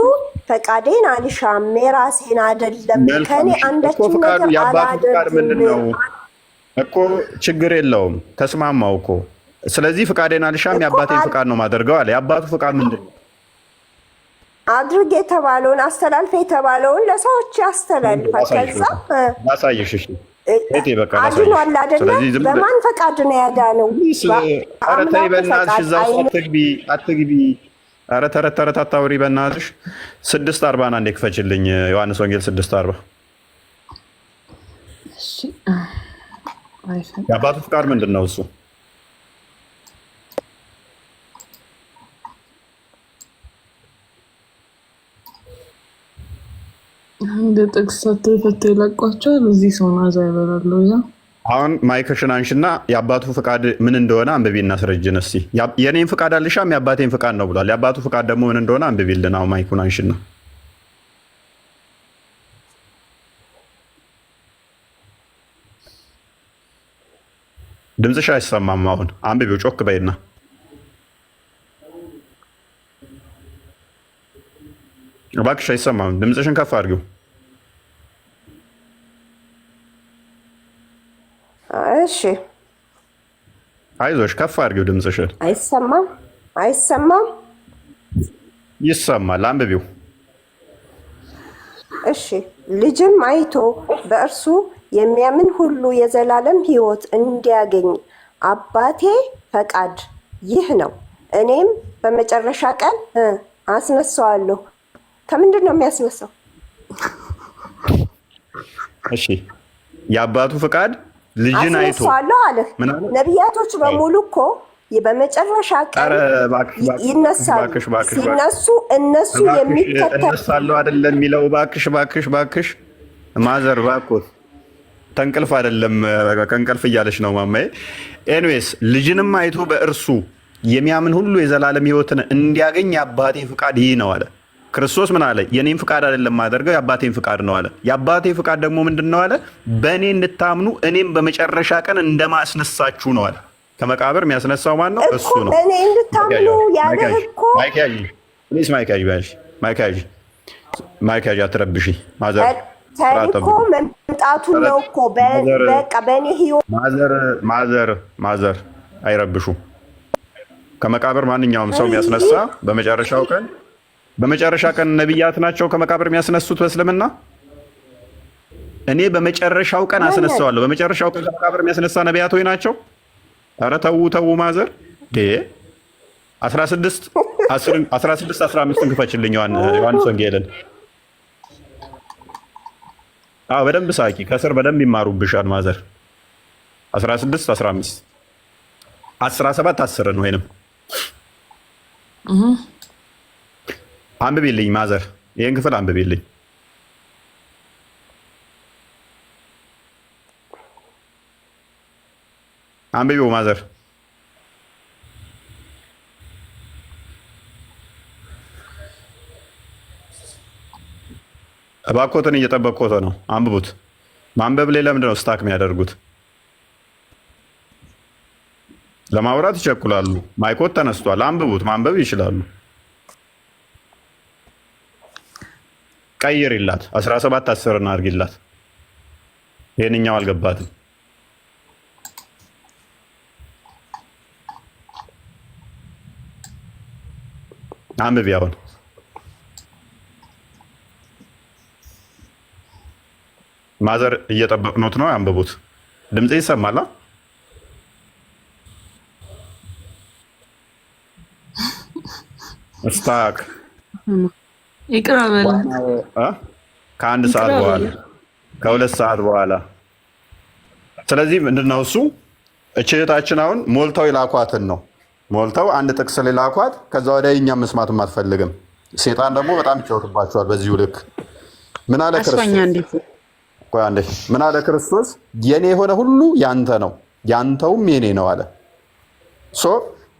ፈቃዴን አልሻም የራሴን አይደለም ከኔ አንዳችም ነገር አላደርግም እኮ። ችግር የለውም ተስማማው እኮ። ስለዚህ ፈቃዴን አልሻም የአባቴን ፍቃድ ነው ማደርገው አለ። የአባቱ ፍቃድ ምንድን ነው? አድርግ የተባለውን አስተላልፍ የተባለውን ለሰዎች ያስተላልፋል። ከዛ ላሳየሽ። እሺ እቴ በቃ አድኗል አይደለ? በማን ፈቃድ ነው ያዳነው? ኧረ ተይ በእናትሽ እዛ ውስጥ አትግቢ። ኧረ ተረት አታውሪ በእናትሽ። 6:40 አንዴ ክፈችልኝ። ዮሐንስ ወንጌል 6:40 የአባቱ ፍቃድ ምንድን ነው? እሱ እንደ ጥቅስ ፈቶ ይለቋቸዋል። እዚህ ሰው ናዛ ይበላሉ። አሁን ማይክሽን አንሽና የአባቱ ፍቃድ ምን እንደሆነ አንብቢ እናስረጅን እስኪ። የኔን ፍቃድ አልሻም የአባቴን ፍቃድ ነው ብሏል። የአባቱ ፍቃድ ደግሞ ምን እንደሆነ አንብቢልን። አሁን ማይኩን አንሽና ድምፅሽ አይሰማም። አሁን አንብቢው ጮክ በይና። እባክሽ አይሰማም። ድምፅሽን ከፍ አድርጊው። እሺ አይዞሽ፣ ከፍ አድርጊው ድምፅሽን። አይሰማም? ይሰማል። አንብቢው። እሺ። ልጅም አይቶ በእርሱ የሚያምን ሁሉ የዘላለም ሕይወት እንዲያገኝ አባቴ ፈቃድ ይህ ነው፣ እኔም በመጨረሻ ቀን አስነሳዋለሁ። ከምንድን ነው የሚያስነሳው? እሺ የአባቱ ፍቃድ ልጅን አይቶ አስነሳለሁ አለ። ነቢያቶች በሙሉ እኮ በመጨረሻ ቀን ይነሳሉ። ሲነሱ እነሱ የሚከተል እነሳለሁ አይደለም የሚለው። እባክሽ ማዘር እባክዎት ተንቅልፍ አይደለም ከእንቅልፍ እያለች ነው ማማዬ። ኤንዌስ ልጅንም አይቶ በእርሱ የሚያምን ሁሉ የዘላለም ሕይወትን እንዲያገኝ የአባቴ ፍቃድ ይህ ነው አለ። ክርስቶስ ምን አለ? የኔም ፍቃድ አይደለም ማደርገው የአባቴን ፍቃድ ነው አለ። የአባቴ ፍቃድ ደግሞ ምንድን ነው አለ? በእኔ እንድታምኑ እኔም በመጨረሻ ቀን እንደማስነሳችሁ ነው አለ። ከመቃብር የሚያስነሳው ማን ነው? እሱ ነው። በእኔ እንድታምኑ ያለህ እኮ ማይክ ያዥ አትረብሺ ማዘር። ተልኮ መምጣቱን ነው እኮ በቃ በእኔ ህይወት ማዘር አይረብሹ። ከመቃብር ማንኛውም ሰው የሚያስነሳ በመጨረሻ ቀን ነቢያት ናቸው ከመቃብር የሚያስነሱት በእስልምና። እኔ በመጨረሻው ቀን አስነሳዋለሁ። በመጨረሻው ቀን ከመቃብር የሚያስነሳ ነቢያት ሆይ ናቸው። ኧረ ተው ማዘር 16-15 ክፈችልኝ ዮሐንስ ወንጌልን። አዎ በደንብ ሳቂ። ከስር በደንብ ይማሩብሻል ማዘር። 16-15 17-10 ወይንም አንብቤልኝ ማዘር፣ ይሄን ክፍል አንብቤልኝ። አንብቤው ማዘር። እባክዎትን እየጠበቅኩት ነው። አንብቡት። ማንበብ ላይ ለምንድን ነው ስታክ የሚያደርጉት? ለማውራት ይቸኩላሉ። ማይኮት ተነስቷል። አንብቡት። ማንበብ ይችላሉ። ቀይሪላት 17-10 አድርጊላት። ይሄንኛው አልገባትም። አንብቢ አሁን። ማዘር እየጠበቅኖት ነው። አንብቡት። ድምጽ ይሰማል? ስታክ ይቅራበል። ከ1 ሰዓት በኋላ ከ2 ሰዓት በኋላ። ስለዚህ ምንድነው እሱ እህታችን አሁን ሞልተው ይላኳትን ነው። ሞልተው አንድ ጥቅስ ሊላኳት፣ ከዛ ወዲያ እኛም መስማትም አትፈልግም። ሴጣን ደግሞ በጣም ይጫወትባቸዋል በዚሁ ልክ። ምን አለ ክርስቶስ? የኔ የሆነ ሁሉ ያንተ ነው፣ ያንተውም የኔ ነው አለ።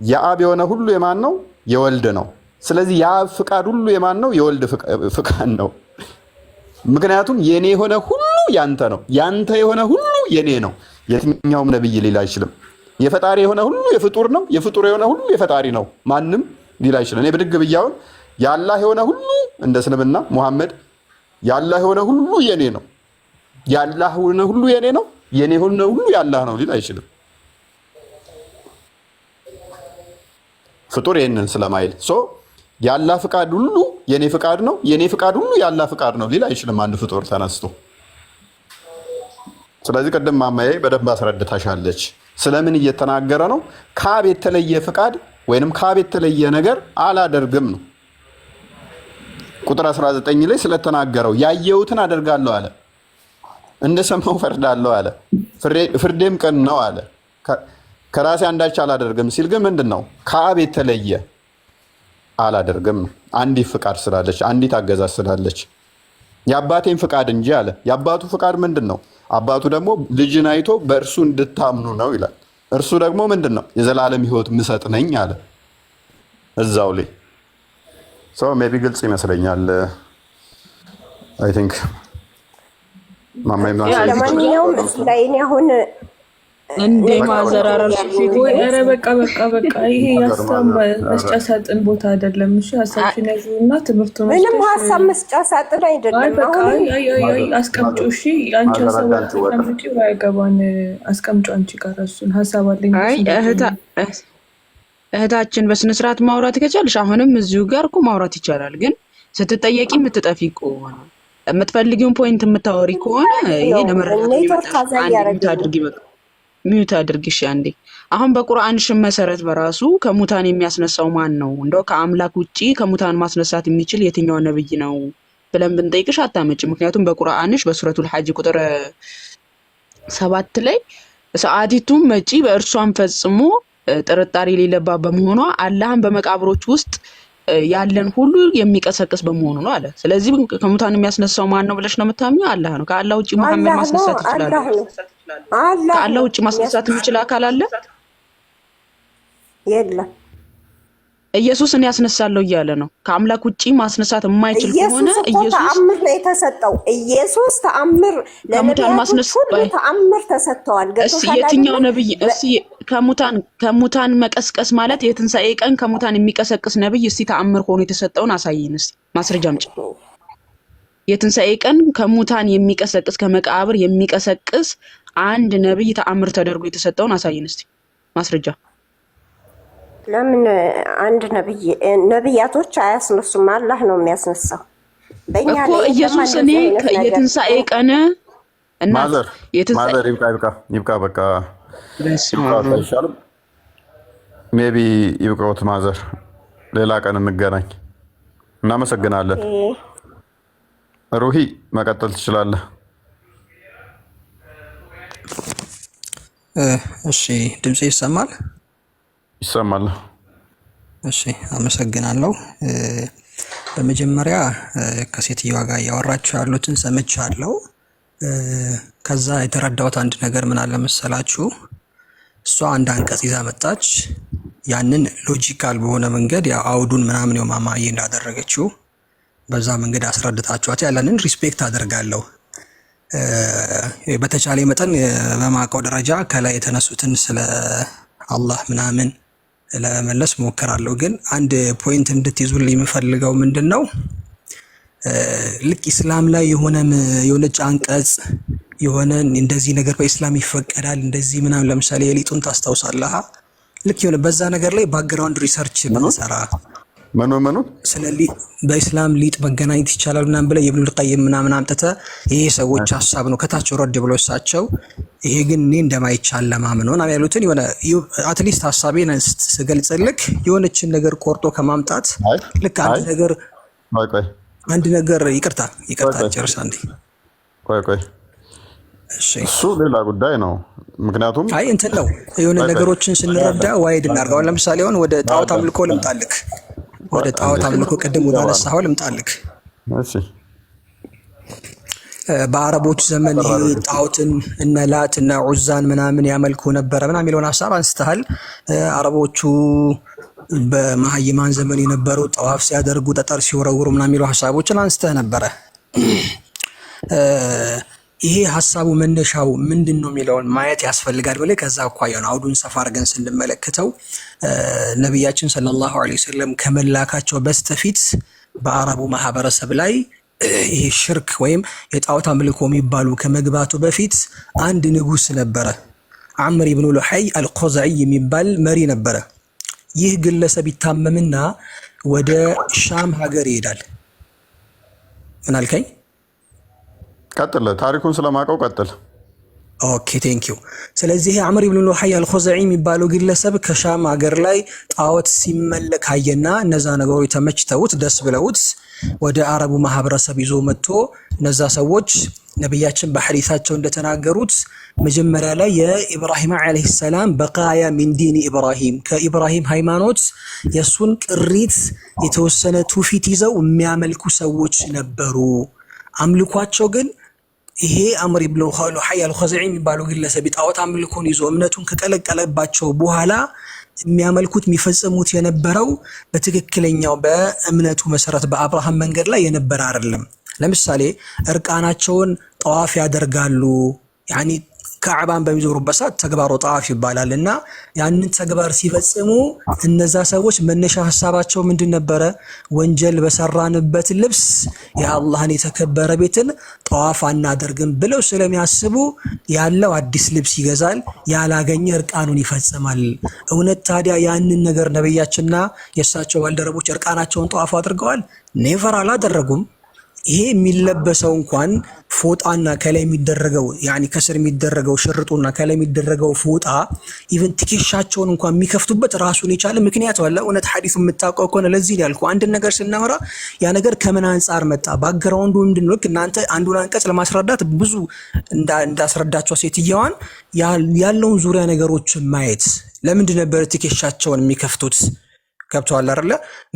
የአብ የሆነ ሁሉ የማን ነው? የወልድ ነው። ስለዚህ የአብ ፍቃድ ሁሉ የማን ነው? የወልድ ፍቃድ ነው። ምክንያቱም የኔ የሆነ ሁሉ ያንተ ነው፣ ያንተ የሆነ ሁሉ የኔ ነው። የትኛውም ነብይ ሊል አይችልም። የፈጣሪ የሆነ ሁሉ የፍጡር ነው፣ የፍጡር የሆነ ሁሉ የፈጣሪ ነው። ማንም ሊል አይችልም። እኔ ብድግ ብያውን የአላህ የሆነ ሁሉ እንደ እስልምና ሙሐመድ የአላህ የሆነ ሁሉ የኔ ነው፣ የአላህ የሆነ ሁሉ የኔ ነው፣ የኔ የሆነ ሁሉ የአላህ ነው ሊል አይችልም። ፍጡር ይህንን ስለማይል የአላህ ፍቃድ ሁሉ የኔ ፍቃድ ነው፣ የኔ ፍቃድ ሁሉ የአላህ ፍቃድ ነው ሊል አይችልም አንድ ፍጡር ተነስቶ። ስለዚህ ቅድም ማማዬ በደንብ አስረድታሻለች። ስለምን እየተናገረ ነው? ከአብ የተለየ ፍቃድ ወይንም ከአብ የተለየ ነገር አላደርግም ነው። ቁጥር 19 ላይ ስለተናገረው ያየሁትን አደርጋለሁ አለ፣ እንደሰማው ፈርዳለሁ አለ፣ ፍርዴም ቅን ነው አለ። ከራሴ አንዳች አላደርግም ሲል ግን ምንድን ነው? ከአብ የተለየ አላደርግም ነው። አንዲት ፍቃድ ስላለች፣ አንዲት አገዛዝ ስላለች የአባቴን ፍቃድ እንጂ አለ። የአባቱ ፍቃድ ምንድን ነው? አባቱ ደግሞ ልጅን አይቶ በእርሱ እንድታምኑ ነው ይላል። እርሱ ደግሞ ምንድን ነው? የዘላለም ሕይወት ምሰጥ ነኝ አለ እዛው ላይ። ሜይ ቢ ግልጽ ይመስለኛል። አይ ቲንክ ለማንኛውም ላይ እኔ አሁን እንዴ ማዘራራሽ ኧረ በቃ ይሄ የሀሳብ መስጫ ሳጥን ቦታ አይደለም። እሺ ሀሳብሽን ያዥና ትምህርቱን ምንም ሀሳብ መስጫ ሳጥን አይደለም። አስቀምጪው። እሺ አንቺ ሀሳብ አስቀምጪው። አይገባን አስቀምጪው። አንቺ ጋር እሱን ሀሳብ አለኝ። አይ እህታችን በስነ ስርዓት ማውራት ከቻልሽ አሁንም እዚሁ ጋር እኮ ማውራት ይቻላል። ግን ስትጠየቂ የምትጠፊ ከሆነ የምትፈልጊውን ፖይንት የምታወሪ ከሆነ ይሄ ለመረዳት አድርጊ። በቃ ሚዩት አድርጊሽ አንዴ። አሁን በቁርአንሽም መሰረት በራሱ ከሙታን የሚያስነሳው ማን ነው? እንደው ከአምላክ ውጪ ከሙታን ማስነሳት የሚችል የትኛው ነብይ ነው ብለን ብንጠይቅሽ አታመጭ። ምክንያቱም በቁርአንሽ በሱረቱል ሐጅ ቁጥር 7 ላይ ሰዓቲቱም መጪ በእርሷም ፈጽሞ ጥርጣሬ የሌለባት በመሆኗ አላህን በመቃብሮች ውስጥ ያለን ሁሉ የሚቀሰቅስ በመሆኑ ነው አለ። ስለዚህ ከሙታን የሚያስነሳው ማን ነው ብለሽ ነው የምታምኚው? አላህ ነው። ከአላህ ውጪ መሐመድ ማስነሳት ይችላል? ከአላህ ውጪ ማስነሳት የሚችል አካል አለ? የለም። ኢየሱስን ያስነሳለሁ እያለ ነው። ከአምላክ ውጪ ማስነሳት የማይችል ከሆነ ኢየሱስ ተአምር ነው የተሰጠው። ኢየሱስ ተአምር ለነቢያቶች ሁሉ ተአምር ተሰጥተዋል። የትኛው ነብይ? እስቲ ከሙታን መቀስቀስ ማለት የትንሣኤ ቀን ከሙታን የሚቀሰቅስ ነብይ እስቲ ተአምር ሆኖ የተሰጠውን አሳይን። እስቲ ማስረጃ አምጪ። የትንሣኤ ቀን ከሙታን የሚቀሰቅስ ከመቃብር የሚቀሰቅስ አንድ ነብይ ተአምር ተደርጎ የተሰጠውን አሳይን እስቲ ማስረጃ። ለምን አንድ ነብያቶች አያስነሱም? አላህ ነው የሚያስነሳው። በእኛ እኮ ኢየሱስ እኔ የትንሣኤ ቀን እና ማዘር ይብቃ በቃ አይሻልም? ሜቢ ይብቃዎት ማዘር፣ ሌላ ቀን እንገናኝ። እናመሰግናለን። ሩሂ መቀጠል ትችላለህ። እሺ ድምጼ ይሰማል? ይሰማል። እሺ አመሰግናለሁ። በመጀመሪያ ከሴትዮዋ ጋር እያወራችሁ ያሉትን ሰምቻለሁ። ከዛ የተረዳሁት አንድ ነገር ምን አለ መሰላችሁ? እሷ አንድ አንቀጽ ይዛ መጣች። ያንን ሎጂካል በሆነ መንገድ ያው አውዱን ምናምን ነው ማማዬ እንዳደረገችው በዛ መንገድ አስረድታችኋት ያለንን ሪስፔክት አደርጋለሁ። በተቻለ መጠን በማውቀው ደረጃ ከላይ የተነሱትን ስለ አላህ ምናምን ለመመለስ ሞክራለሁ። ግን አንድ ፖይንት እንድትይዙልኝ የምፈልገው ምንድነው፣ ልክ ኢስላም ላይ የሆነች አንቀጽ የሆነ እንደዚህ ነገር በኢስላም ይፈቀዳል እንደዚህ ምናምን፣ ለምሳሌ የሊጡን ታስታውሳለህ? ልክ የሆነ በዛ ነገር ላይ ባክግራውንድ ሪሰርች ብንሰራ ምኑ ስለ በኢስላም ሊጥ መገናኘት ይቻላል ምናምን ብለህ ኢብኑል ቀይም ምናምን አምጥተህ ይሄ ሰዎች ሀሳብ ነው ከታች ወረድ ብለው እሳቸው ይሄ ግን እኔ እንደማይቻል ለማመን ነው ያሉትን የሆነ አትሊስት ሀሳቤን ስገልጽልክ የሆነችን ነገር ቆርጦ ከማምጣት ልክ አንድ ነገር ይቅርታ ጨርሳ እንዴ ቆይ እሱ ሌላ ጉዳይ ነው። ምክንያቱም አይ እንትን ነው የሆነ ነገሮችን ስንረዳ ዋይድ እናርጋው። ለምሳሌ አሁን ወደ ጣዖት አምልኮ ልምጣልክ፣ ወደ ጣዖት አምልኮ ቅድም ወደ አነሳኸው ልምጣልክ። እሺ በአረቦች ዘመን ይሄ ጣዖትን እነ ላት እና ዑዛን ምናምን ያመልኩ ነበረ ምናምን የሚለውን ሀሳብ አንስተሃል። አረቦቹ በመሀይማን ዘመን የነበሩ ጠዋፍ ሲያደርጉ ጠጠር ሲወረውሩ ምናምን የሚሉ ሀሳቦችን አንስተህ ነበረ። ይሄ ሀሳቡ መነሻው ምንድን ነው የሚለውን ማየት ያስፈልጋል ብለህ ከዛ አኳያ ነው አውዱን ሰፋ አድርገን ስንመለከተው ነቢያችን ሰለላሁ ዐለይሂ ወሰለም ከመላካቸው በስተፊት በአረቡ ማህበረሰብ ላይ ይሄ ሽርክ ወይም የጣዖት አምልኮ የሚባሉ ከመግባቱ በፊት አንድ ንጉስ ነበረ። አምር ኢብኑ ሉሐይ አልቆዛዒ የሚባል መሪ ነበረ። ይህ ግለሰብ ይታመምና ወደ ሻም ሀገር ይሄዳል። ምን አልከኝ? ቀጥል፣ ታሪኩን ስለማውቀው ቀጥል። ኦኬ ቴንክ ዩ። ስለዚህ አምር ኢብኑ ሉሐይ አልቆዛዒ የሚባለው ግለሰብ ከሻም ሀገር ላይ ጣዖት ሲመለክ አየና እነዛ ነገሮች ተመችተውት ደስ ብለውት ወደ አረቡ ማህበረሰብ ይዞ መጥቶ እነዛ ሰዎች ነብያችን በሐዲሳቸው እንደተናገሩት መጀመሪያ ላይ የኢብራሂም አለይሂ ሰላም በቃያ ሚን ዲን ኢብራሂም ከኢብራሂም ሃይማኖት የሱን ቅሪት የተወሰነ ትውፊት ይዘው የሚያመልኩ ሰዎች ነበሩ። አምልኳቸው ግን ይሄ አምር ኢብኑ ሉሐይ አልቆዛዒ የሚባለው ግለሰብ ጣዖት አምልኮን ይዞ እምነቱን ከቀለቀለባቸው በኋላ የሚያመልኩት የሚፈጽሙት የነበረው በትክክለኛው በእምነቱ መሰረት በአብርሃም መንገድ ላይ የነበረ አይደለም። ለምሳሌ እርቃናቸውን ጠዋፍ ያደርጋሉ። ያኒ ካዕባን በሚዞሩበት ሰዓት ተግባሩ ጠዋፍ ይባላል እና ያንን ተግባር ሲፈጽሙ እነዛ ሰዎች መነሻ ሐሳባቸው ምንድን ነበረ? ወንጀል በሰራንበት ልብስ የአላህን የተከበረ ቤትን ጠዋፍ አናደርግም ብለው ስለሚያስቡ ያለው አዲስ ልብስ ይገዛል፣ ያላገኘ እርቃኑን ይፈጽማል። እውነት ታዲያ ያንን ነገር ነብያችንና የእሳቸው ባልደረቦች እርቃናቸውን ጠዋፍ አድርገዋል? ኔቨር አላደረጉም። ይሄ የሚለበሰው እንኳን ፎጣና ከላይ የሚደረገው ያኒ ከስር የሚደረገው ሽርጡና ከላይ የሚደረገው ፎጣ ኢቭን ትከሻቸውን እንኳን የሚከፍቱበት ራሱን የቻለ ምክንያት አለ። እውነት ሐዲሱ የምታውቀው ከሆነ ለዚህ ያልኩ አንድ ነገር ስናወራ ያ ነገር ከምን አንፃር መጣ ባክግራውንዱ ምንድነው? እናንተ አንዱን አንቀጽ ለማስረዳት ብዙ እንዳስረዳቸው ሴትየዋን ያለውን ዙሪያ ነገሮችን ማየት ለምንድን ነበር ትከሻቸውን የሚከፍቱት? ገብቷል አይደለ?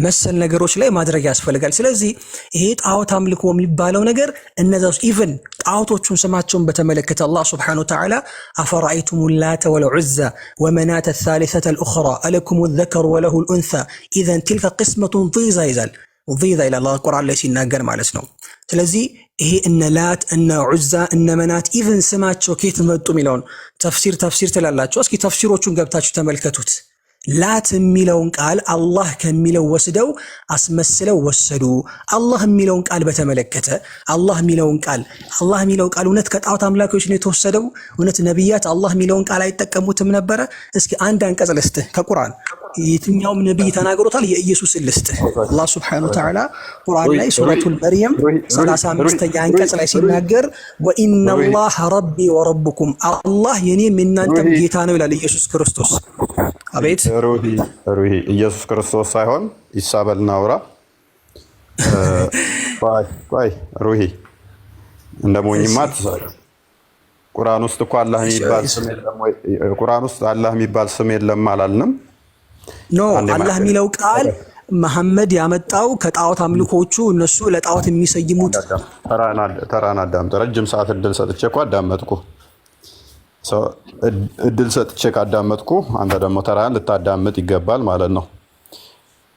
መሰል ነገሮች ላይ ማድረግ ያስፈልጋል። ስለዚህ ይሄ ጣዖት አምልኮ የሚባለው ነገር እነዛው ኢቭን ጣዖቶቹን ስማቸውን በተመለከተ አላህ Subhanahu Wa Ta'ala አፈራአይቱም ላተ ወልዑዛ ወመናተ الثالثة الأخرى ألكم الذكر وله الأنثى إذا تلك قسمة ضيزى ይላል። ضيزى ኢላ አላህ ቁርአን ላይ ሲናገር ማለት ነው። ስለዚህ ይሄ እነ ላት እነ ዑዛ እነ መናት ኢቭን ስማቸው ከየት መጡ የሚለውን ተፍሲር ትላላችሁ። እስኪ ተፍሲሮቹን ገብታችሁ ተመልከቱት። ላት የሚለውን ቃል አላህ ከሚለው ወስደው አስመስለው ወሰዱ። አላህ የሚለውን ቃል በተመለከተ አላህ የሚለው ቃል እውነት ከጣዖት አምላኪዎች ነው የተወሰደው? እውነት ነብያት አላህ የሚለውን ቃል አይጠቀሙትም ነበረ? እስኪ አንድ አንቀጽ ልስጥህ ከቁርአን የትኛውም ነብይ ተናግሮታል። የኢየሱስን ልስጥህ። አላህ Subhanahu Wa Ta'ala ቁርአን ላይ ሱረቱል መርየም 35ኛ አንቀጽ ላይ ሲናገር ወኢነላህ ረቢ ወረብኩም አላህ የኔም የእናንተም ጌታ ነው ይላል ኢየሱስ ክርስቶስ። አቤት ሩሂ ኢየሱስ ክርስቶስ ሳይሆን ይሳበል ናውራ ባይ ሩሂ እንደሞኝማ ተሰራ ቁርአን ውስጥ እኮ አላህ የሚባል ስም የለም ወይ? ቁርአን ውስጥ አላህ የሚባል ስም የለም አላልንም? ኖ አላህ የሚለው ቃል መሐመድ ያመጣው ከጣዖት አምልኮቹ እነሱ ለጣዖት የሚሰይሙት ተራና አዳምጥ። ረጅም ሰዓት እድል ሰጥቼ እኮ አዳመጥኩ። እድል ሰጥቼ ካዳመጥኩ አንተ ደግሞ ተራን ልታዳምጥ ይገባል ማለት ነው።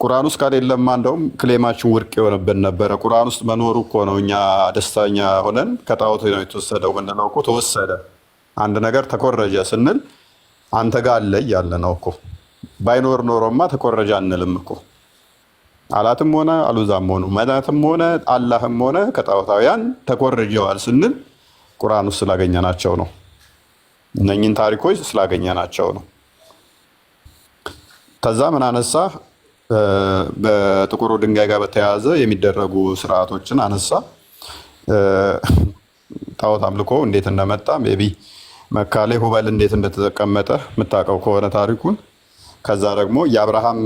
ቁርአን ውስጥ ከሌለማ እንደውም ክሌማችን ውድቅ የሆነብን ነበረ። ቁርአን ውስጥ መኖሩ እኮ ነው እኛ ደስተኛ ሆነን ከጣዖት ነው የተወሰደው ምንለው እኮ ተወሰደ። አንድ ነገር ተኮረጀ ስንል አንተ ጋር አለ እያለ ነው እኮ። ባይኖር ኖሮማ ተኮረጀ አንልም እኮ። አላትም ሆነ አሉዛም ሆኑ መናትም ሆነ አላህም ሆነ ከጣዖታውያን ተኮርጀዋል ስንል ቁርአን ውስጥ ስላገኘናቸው ነው። እነኝን ታሪኮች ስላገኘናቸው ነው። ከዛ ምን አነሳ? በጥቁሩ ድንጋይ ጋር በተያያዘ የሚደረጉ ስርዓቶችን አነሳ። ጣዖት አምልኮ እንዴት እንደመጣ ሜቢ መካ ላይ ሁበል እንዴት እንደተቀመጠ የምታውቀው ከሆነ ታሪኩን። ከዛ ደግሞ የአብርሃም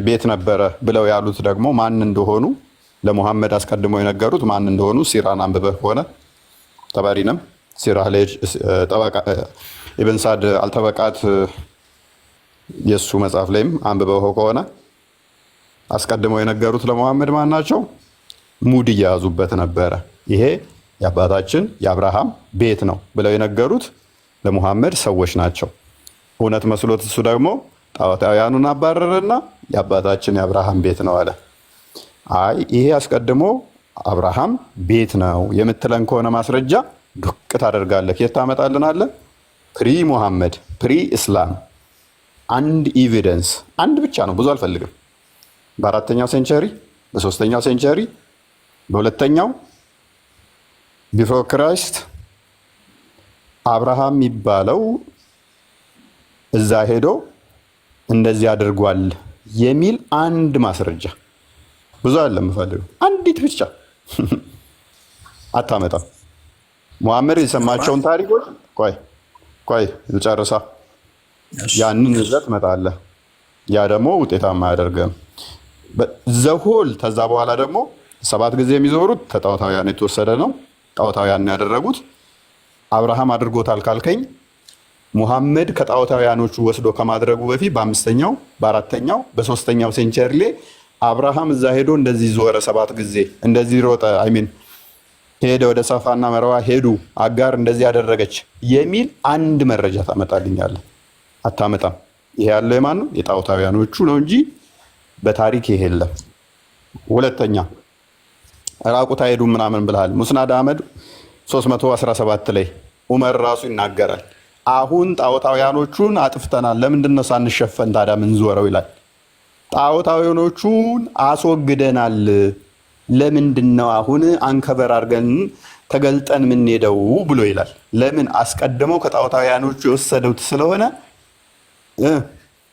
ቤት ነበረ ብለው ያሉት ደግሞ ማን እንደሆኑ ለሙሐመድ አስቀድመው የነገሩት ማን እንደሆኑ ሲራን አንብበህ ከሆነ ተባሪንም ሲራህ ላይ ኢብን ሳድ አልተበቃት የሱ መጽሐፍ ላይም አንብበው ከሆነ አስቀድመው የነገሩት ለሙሐመድ ማን ናቸው? ሙድ እያያዙበት ነበረ። ይሄ የአባታችን የአብርሃም ቤት ነው ብለው የነገሩት ለሙሐመድ ሰዎች ናቸው። እውነት መስሎት እሱ ደግሞ ጣዖታውያኑን አባረረና የአባታችን የአብርሃም ቤት ነው አለ። አይ ይሄ አስቀድሞ አብርሃም ቤት ነው የምትለን ከሆነ ማስረጃ ዱቅ ታደርጋለህ። የት ታመጣልናለህ? ፕሪ ሙሐመድ ፕሪ እስላም አንድ ኤቪደንስ አንድ ብቻ ነው፣ ብዙ አልፈልግም። በ4ኛው ሴንቸሪ፣ በ3ኛው ሴንቸሪ፣ በ2ኛው ቢፎር ክራይስት አብርሃም የሚባለው እዛ ሄዶ እንደዚህ አድርጓል የሚል አንድ ማስረጃ፣ ብዙ አይደለም የምፈልገው፣ አንዲት ብቻ አታመጣም። ሙሐመድ የሰማቸውን ታሪኮች ቆይ ልጨርሳ፣ ያንን ይዘት መጣለህ። ያ ደግሞ ውጤታማ አያደርግም። ዘሆል ከዛ በኋላ ደግሞ 7 ጊዜ የሚዞሩት ከጣዖታውያን የተወሰደ ነው። ጣዖታውያን ያደረጉት አብርሃም አድርጎታል ካልከኝ ሙሐመድ ከጣዖታውያኖቹ ወስዶ ከማድረጉ በፊት በ5ኛው፣ በ4ኛው፣ በ3ኛው ሴንቸሪ ላይ አብርሃም እዛ ሄዶ እንደዚህ ዞረ 7 ጊዜ እንደዚህ ሮጠ አይሚን ሄደ ወደ ሰፋና መርዋ ሄዱ፣ አጋር እንደዚህ ያደረገች የሚል አንድ መረጃ ታመጣልኛለህ? አታመጣም። ይሄ ያለው የማን ነው? የጣዖታውያኖቹ ነው እንጂ በታሪክ ይሄ የለም። ሁለተኛ ራቁት አይሄዱ ምናምን ብለሃል። ሙስናድ አህመድ 317 ላይ ዑመር ራሱ ይናገራል። አሁን ጣዖታውያኖቹን አጥፍተናል፣ ለምንድን ነው ሳንሸፈን ታዲያ ምን ዞረው ይላል። ጣዖታውያኖቹን አስወግደናል፣ ለምንድን ነው አሁን አንከበር አድርገን ተገልጠን የምንሄደው ብሎ ይላል። ለምን? አስቀድመው ከጣዖታውያኖቹ የወሰዱት ስለሆነ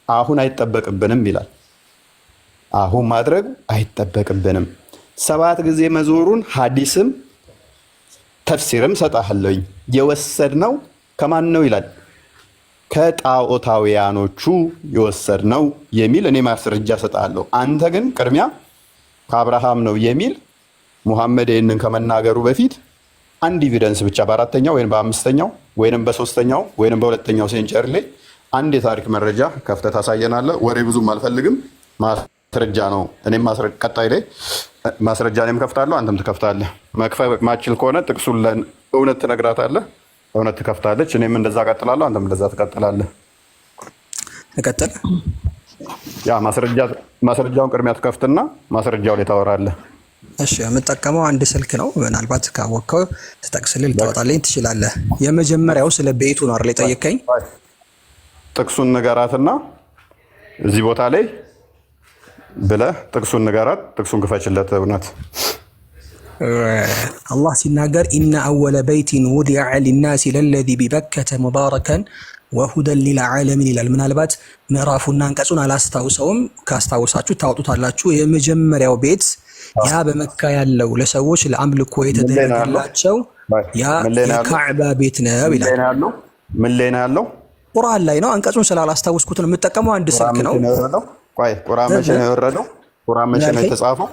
አሁን አይጠበቅብንም ይላል። አሁን ማድረግ አይጠበቅብንም። 7 ጊዜ መዞሩን ሐዲስም ተፍሲርም ሰጣለኝ። የወሰድነው ከማን ነው ይላል? ከጣዖታውያኖቹ የወሰድነው የሚል እኔ ማስረጃ ሰጣለሁ። አንተ ግን ቅድሚያ ከአብርሃም ነው የሚል ሙሐመድ ይህንን ከመናገሩ በፊት አንድ ኤቪደንስ ብቻ በአራተኛው ወይም በአምስተኛው ወይም በሶስተኛው ወይም በሁለተኛው ሴንቸሪ ላይ አንድ የታሪክ መረጃ ከፍተህ ታሳየናለህ። ወሬ ብዙም አልፈልግም፣ ማስረጃ ነው። እኔም ቀጣይ ላይ ማስረጃ እኔም ከፍታለሁ፣ አንተም ትከፍታለህ። መክፈት ማችል ከሆነ ጥቅሱን ለእውነት ትነግራታለህ፣ እውነት ትከፍታለች። እኔም እንደዛ ቀጥላለሁ፣ አንተም እንደዛ ትቀጥላለህ። እቀጥል። ያ ማስረጃውን ቅድሚያ ትከፍትና ማስረጃው ላይ ታወራለህ። እሺ፣ የምጠቀመው አንድ ስልክ ነው። ምናልባት ካወቅከው ትጠቅስልኝ ልታወጣልኝ ትችላለህ። የመጀመሪያው ስለ ቤቱ ነው አይደል የጠየቀኝ? ጥቅሱን ንገራትና እዚህ ቦታ ላይ ብለህ ጥቅሱን ንገራት፣ ጥቅሱን ክፈችለት። እውነት አላህ ሲናገር ኢነ አወለ በይቲን ውዲዐ ሊናሲ ለለዚ ቢበከተ ሙባረከን ወሁደን ሊልዓለሚን ይላል። ምናልባት ምዕራፉና አንቀጹን አላስታውሰውም፣ ካስታውሳችሁ ታወጡታላችሁ። የመጀመሪያው ቤት ያ በመካ ያለው ለሰዎች ለአምልኮ የተደረገላቸው ያ የካዕባ ቤት ነው ይላል። ምን ላይ ነው ያለው? ቁርአን ላይ ነው። አንቀጹን ስላላስታውስኩት ነው የምጠቀመው። አንድ ስልክ ነው። ቆይ ቁርአን መቼ ነው የወረደው? ቁርአን መቼ ነው የተጻፈው?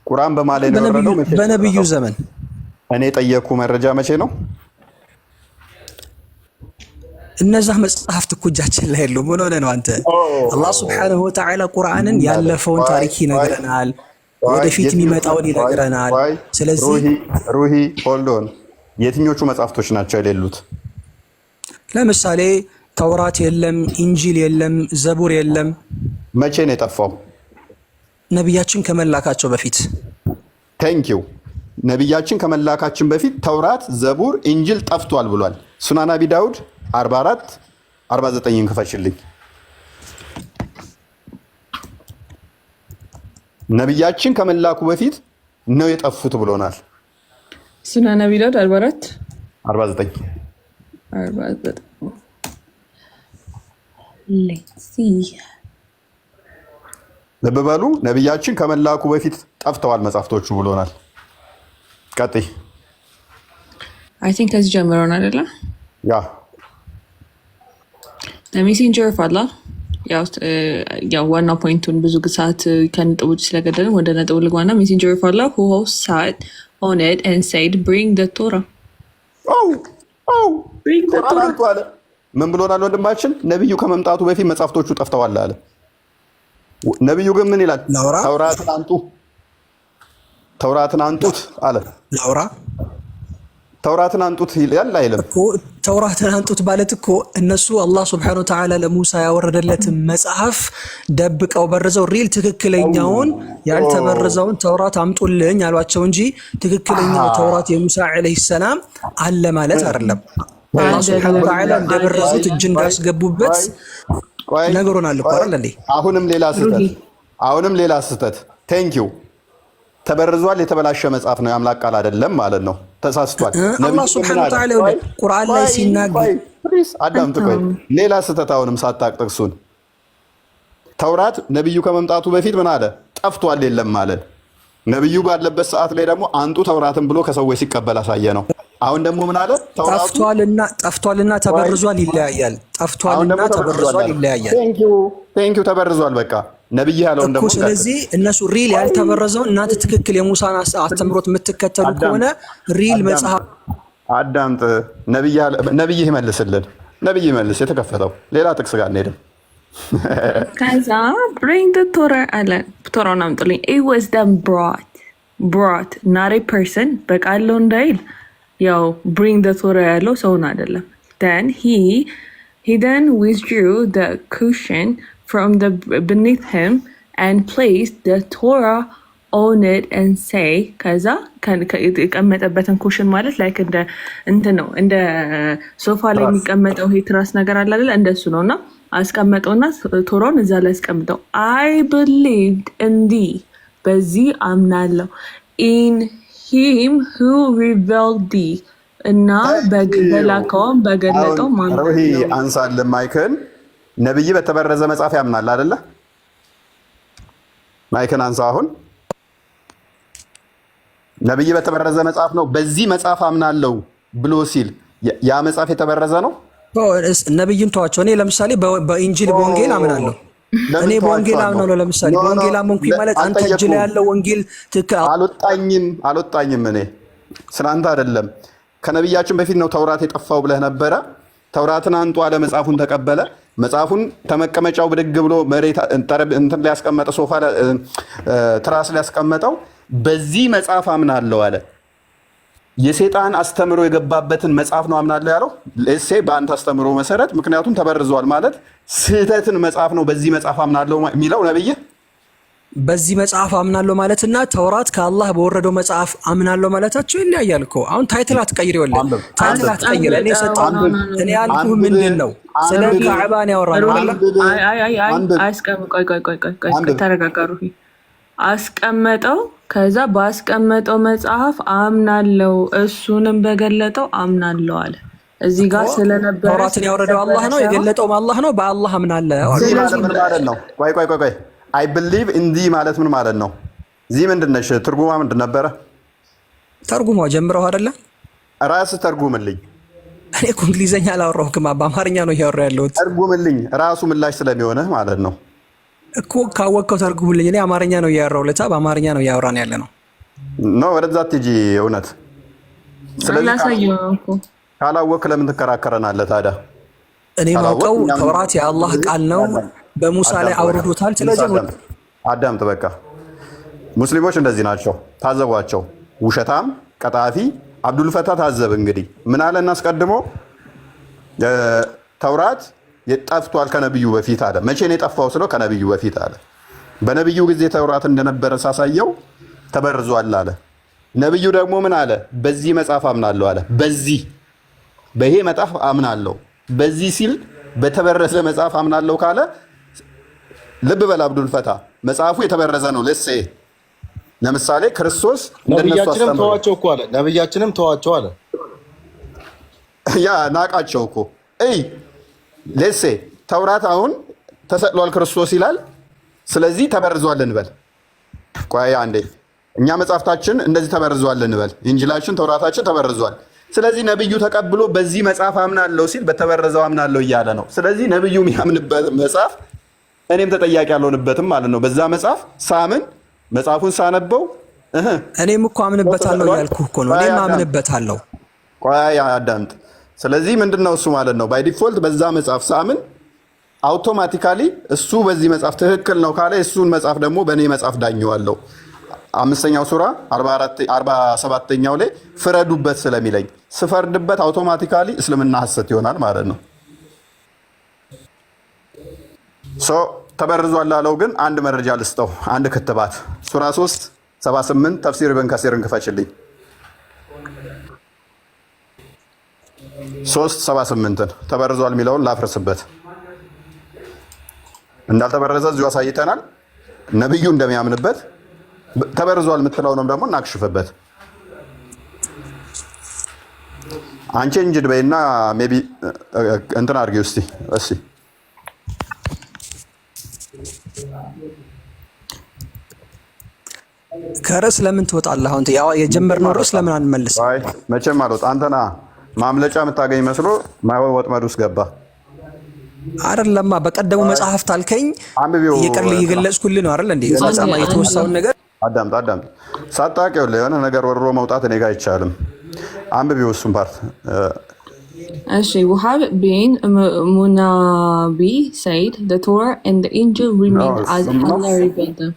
ቁርአን በማለት ነው የወረደው? በነብዩ ዘመን። እኔ ጠየቅኩ መረጃ መቼ ነው? እነዛ መጽሐፍት እኮ እጃችን ላይ የሉም። ምን ሆነህ ነው አንተ? አላህ ሱብሓነሁ ወተዓላ ቁርአንን ያለፈውን ታሪክ ይነግረናል፣ ወደፊት የሚመጣውን ይነግረናል። ስለዚህ ሩሂ ሆልዶን የትኞቹ መጽሐፍቶች ናቸው የሌሉት? ለምሳሌ ተውራት የለም፣ ኢንጂል የለም፣ ዘቡር የለም። መቼ ነው የጠፋው? ነቢያችን ከመላካቸው በፊት። ቴንኪው። ነቢያችን ከመላካችን በፊት ተውራት፣ ዘቡር፣ ኢንጂል ጠፍቷል ብሏል። ሱናን አቢ ዳውድ 44 49 ክፈችልኝ። ነቢያችን ከመላኩ በፊት ነው የጠፉት ብሎናል። ሱናን አቢ ዳውድ 44 49 ልብ በሉ። ነቢያችን ከመላኩ በፊት ጠፍተዋል መጽሐፍቶቹ ብሎናል። ቀጥይ። አይ ቲንክ ከዚህ ጀምረውን አይደለ? ያ ሜሴንጀር ኦፍ አላህ ያው ዋናው ፖይንቱን ብዙ ሰዓት ከነጥቦች ስለገደልን ወደ ነጥቡ ልግባና ሜሴንጀር ኦፍ አላህ who sat on it and said bring the Torah ምን ብሎናል ወንድማችን? ነብዩ ከመምጣቱ በፊት መጽሐፍቶቹ ጠፍተዋል አለ። ነብዩ ግን ምን ይላል? ተውራትን አንጡት አለ። ተውራትን አንጡት ይላል አይልም እኮ። ተውራትን አንጡት ማለት እኮ እነሱ አላህ ሱብሓነሁ ወተዓላ ለሙሳ ያወረደለትን መጽሐፍ ደብቀው በረዘው ሪል ትክክለኛውን ያልተበረዘውን ተውራት አምጡልኝ አሏቸው እንጂ ትክክለኛው ተውራት የሙሳ ዓለይሂ ሰላም አለ ማለት አይደለም። አላህ ሱብሓነሁ ወተዓላ እንደበረዙት እጅ እንዳስገቡበት ነገሩን እኮ አይደል እንዴ? አሁንም ሌላ ስህተት ቴንኪው። ተበርዟል፣ የተበላሸ መጽሐፍ ነው፣ የአምላክ ቃል አይደለም ማለት ነው። ተሳስቷል። አላህ ሱብሓነሁ ወተዓላ ቁርአን ላይ ሲናገር አዳምጥ። ቆይ ሌላ ስህተት አሁንም ሳታቅ ጥቅሱን ተውራት ነብዩ ከመምጣቱ በፊት ምን አለ? ጠፍቷል፣ የለም ማለት። ነብዩ ባለበት ሰዓት ላይ ደግሞ አንጡ ተውራትን ብሎ ከሰዎች ሲቀበል አሳየ ነው። አሁን ደግሞ ምን አለ? ጠፍቷልና ተበርዟል ይለያያል። ጠፍቷልና ተበርዟል ይለያያል። ቴንኪው ተበርዟል። በቃ ነብይ ያለው ደግሞ ስለዚህ እነሱ ሪል ያልተበረዘው እናንተ ትክክል የሙሳን አስተምሮት የምትከተሉ ከሆነ ሪል መጽሐፍ አዳምጥ። ነብይ ይመልስልን። ነብይ ይመልስ። የተከፈተው ሌላ ጥቅስ ጋር እንሄድም። ከዛ bring the Torah አለ። ቶራውን አምጡልኝ። it was them brought not a person በቃለው እንዳይል ያው bring the Torah ያለው ሰውን አይደለም። then he then withdrew the cushion from the beneath him and placed the Torah on it and say ከዛ ከመጠበተን ኩሽን ማለት ላይክ እንደ እንትን ነው፣ እንደ ሶፋ ላይ የሚቀመጠው ይሄ ትራስ ነገር አለ አይደል? እንደሱ ነውና አስቀመጠውና ቶራውን እዛ ላይ አስቀምጠው I believed in thee በዚህ አምናለሁ in him who revealed thee እና በላከውም በገለጠው ማለት ነው። አንሳል ማይክን ነብይ በተበረዘ መጽሐፍ ያምናል አይደለ? ማይክን አንሳ። አሁን ነብይ በተበረዘ መጽሐፍ ነው በዚህ መጽሐፍ አምናለሁ ብሎ ሲል ያ መጽሐፍ የተበረዘ ነው። ነብይን ተዋቸው። እኔ ለምሳሌ በኢንጂል በወንጌል አምናለሁ። እኔ በወንጌል አምናለሁ። ለምሳሌ በወንጌል አመንኩኝ ማለት አንተ እጅ ላይ ያለው ወንጌል ትክክል አልወጣኝም። እኔ ስላንተ አይደለም። ከነብያችን በፊት ነው ተውራት የጠፋው ብለህ ነበረ። ተውራትን አንጡ አለ፣ መጽሐፉን ተቀበለ። መጽሐፉን ተመቀመጫው ብድግ ብሎ መሬት እንትን ላይ ያስቀመጠ ሶፋ ትራስ ላይ ያስቀመጠው በዚህ መጽሐፍ አምናለሁ አለ። የሰይጣን አስተምሮ የገባበትን መጽሐፍ ነው አምናለሁ ያለው ለሴ በአንተ አስተምሮ መሰረት፣ ምክንያቱም ተበርዟል ማለት ስህተትን መጽሐፍ ነው በዚህ መጽሐፍ አምናለሁ የሚለው ነብይ በዚህ መጽሐፍ አምናለሁ ማለትና ተውራት ከአላህ በወረደው መጽሐፍ አምናለሁ ማለታቸው ይለያያል እኮ። አሁን ታይትል አትቀይር፣ ይወለ ታይትል አትቀይር። እኔ ያልኩህ ምንድን ነው? ስለ ካዕባን ያወራነው አይደል? ቆይ ተረጋጋሩ። አስቀመጠው፣ ከዛ ባስቀመጠው መጽሐፍ አምናለሁ እሱንም በገለጠው አምናለሁ አለ። እዚህ ጋር ስለነበረ ተውራትን ያወረደው አላህ ነው፣ የገለጠውም አላህ ነው። በአላህ አምናለሁ ማለት ነው። ቆይ አይ ቢሊቭ ኢን ዲ ማለት ምን ማለት ነው? ዚህ ምንድነሽ? ትርጉማ ምንድን ነበረ? ተርጉማ ጀምረው አይደለ? ራስህ ተርጉምልኝ። እኔ እኮ እንግሊዘኛ አላወራሁም፣ በአማርኛ ነው እያወራሁ ያለሁት። ተርጉምልኝ፣ ራሱ ምላሽ ስለሚሆንህ ማለት ነው እኮ። ካወቅከው ተርጉምልኝ። እኔ አማርኛ ነው እያወራሁ ለታ፣ በአማርኛ ነው እያወራን ያለ ነው። ወደዛ ትጂ እውነት። ስለዚህ ካላወቅህ ለምን ትከራከረናለህ ታዲያ? እኔ ማውቀው ተውራት የአላህ ቃል ነው፣ በሙሳ ላይ አውርዶታል። ስለዚህ አዳምጥ። በቃ ሙስሊሞች እንደዚህ ናቸው፣ ታዘቧቸው። ውሸታም፣ ቀጣፊ አብዱልፈታ ታዘብ። እንግዲህ ምን አለ እናስቀድሞ ተውራት ጠፍቷል ከነብዩ በፊት አለ። መቼ ነው የጠፋው ስለው ከነብዩ በፊት አለ። በነብዩ ጊዜ ተውራት እንደነበረ ሳሳየው ተበርዟል አለ። ነብዩ ደግሞ ምን አለ? በዚህ መጽሐፍ አምናለሁ አለ። በይሄ መጽሐፍ አምናለሁ። በዚህ ሲል በተበረዘ መጽሐፍ አምናለሁ ካለ ልብ በል አብዱልፈታ፣ መጽሐፉ የተበረዘ ነው። ለምሳሌ ክርስቶስ ነብያችንም ተዋቸው እኮ አለ። ነብያችንም ተዋቸው አለ። ያ ናቃቸው እኮ ተውራት አሁን ተሰቅሏል ክርስቶስ ይላል። ስለዚህ ተበርዟል እንበል። ቆይ አንዴ፣ እኛ መጽሐፍታችን እንደዚህ ተበርዟል እንበል። ኢንጂላችን ተውራታችን ተበርዟል። ስለዚህ ነብዩ ተቀብሎ በዚህ መጽሐፍ አምናለሁ ሲል በተበረዘው አምናለሁ እያለ ነው። ስለዚህ ነብዩ የሚያምንበት መጽሐፍ እኔም ተጠያቂ ያልሆንበትም ማለት ነው። በዛ መጽሐፍ ሳምን መጽሐፉን ሳነበው እኔም እኮ አምንበታለሁ ያልኩህ እኮ ነው። እኔም አምንበታለሁ። ቆይ አዳምጥ። ስለዚህ ምንድነው እሱ ማለት ነው? ባይ ዲፎልት በዛ መጽሐፍ ሳምን አውቶማቲካሊ እሱ በዚህ መጽሐፍ ትክክል ነው ካለ እሱን መጽሐፍ ደግሞ በእኔ መጽሐፍ ዳኘዋለሁ። 5ኛው ሱራ 47ኛው ላይ ፍረዱበት ስለሚለኝ ስፈርድበት አውቶማቲካሊ እስልምና ሐሰት ይሆናል ማለት ነው። ተበርዟል ላለው ግን አንድ መረጃ ልስጠው፣ አንድ ክትባት። ሱራ 3:78 ተፍሲር ኢብን ከሲርን ክፈችልኝ። 3:78 ተበርዟል የሚለውን ላፍርስበት። እንዳልተበረዘ እዚሁ አሳይተናል። ነብዩ እንደሚያምንበት ተበርዟል የምትለውንም ደግሞ እናክሽፍበት። አንቺ እንጅድ በይና ሜቢ እንትን አድርጊው እስቲ ከርዕስ ለምን ትወጣለህ? አሁን የጀመርነው ርዕስ ለምን አንመልስ? አይ መቼም አልወጣ። አንተና ማምለጫ የምታገኝ መስሎ ወጥመድ ውስጥ ገባ አይደለማ። በቀደሙ መጽሐፍት አልከኝ እየገለጽኩልህ ነው አይደል እንዴ? መጽሐፍ የተወሳውን ነገር አዳምጥ። ሳታውቂው የሆነ ነገር ወርሮ መውጣት እኔ ጋር አይቻልም። አንብቢው እሱን ፓርት። እሺ Wahab bin Munabi said the Torah and the Injil remained as Allah revealed them.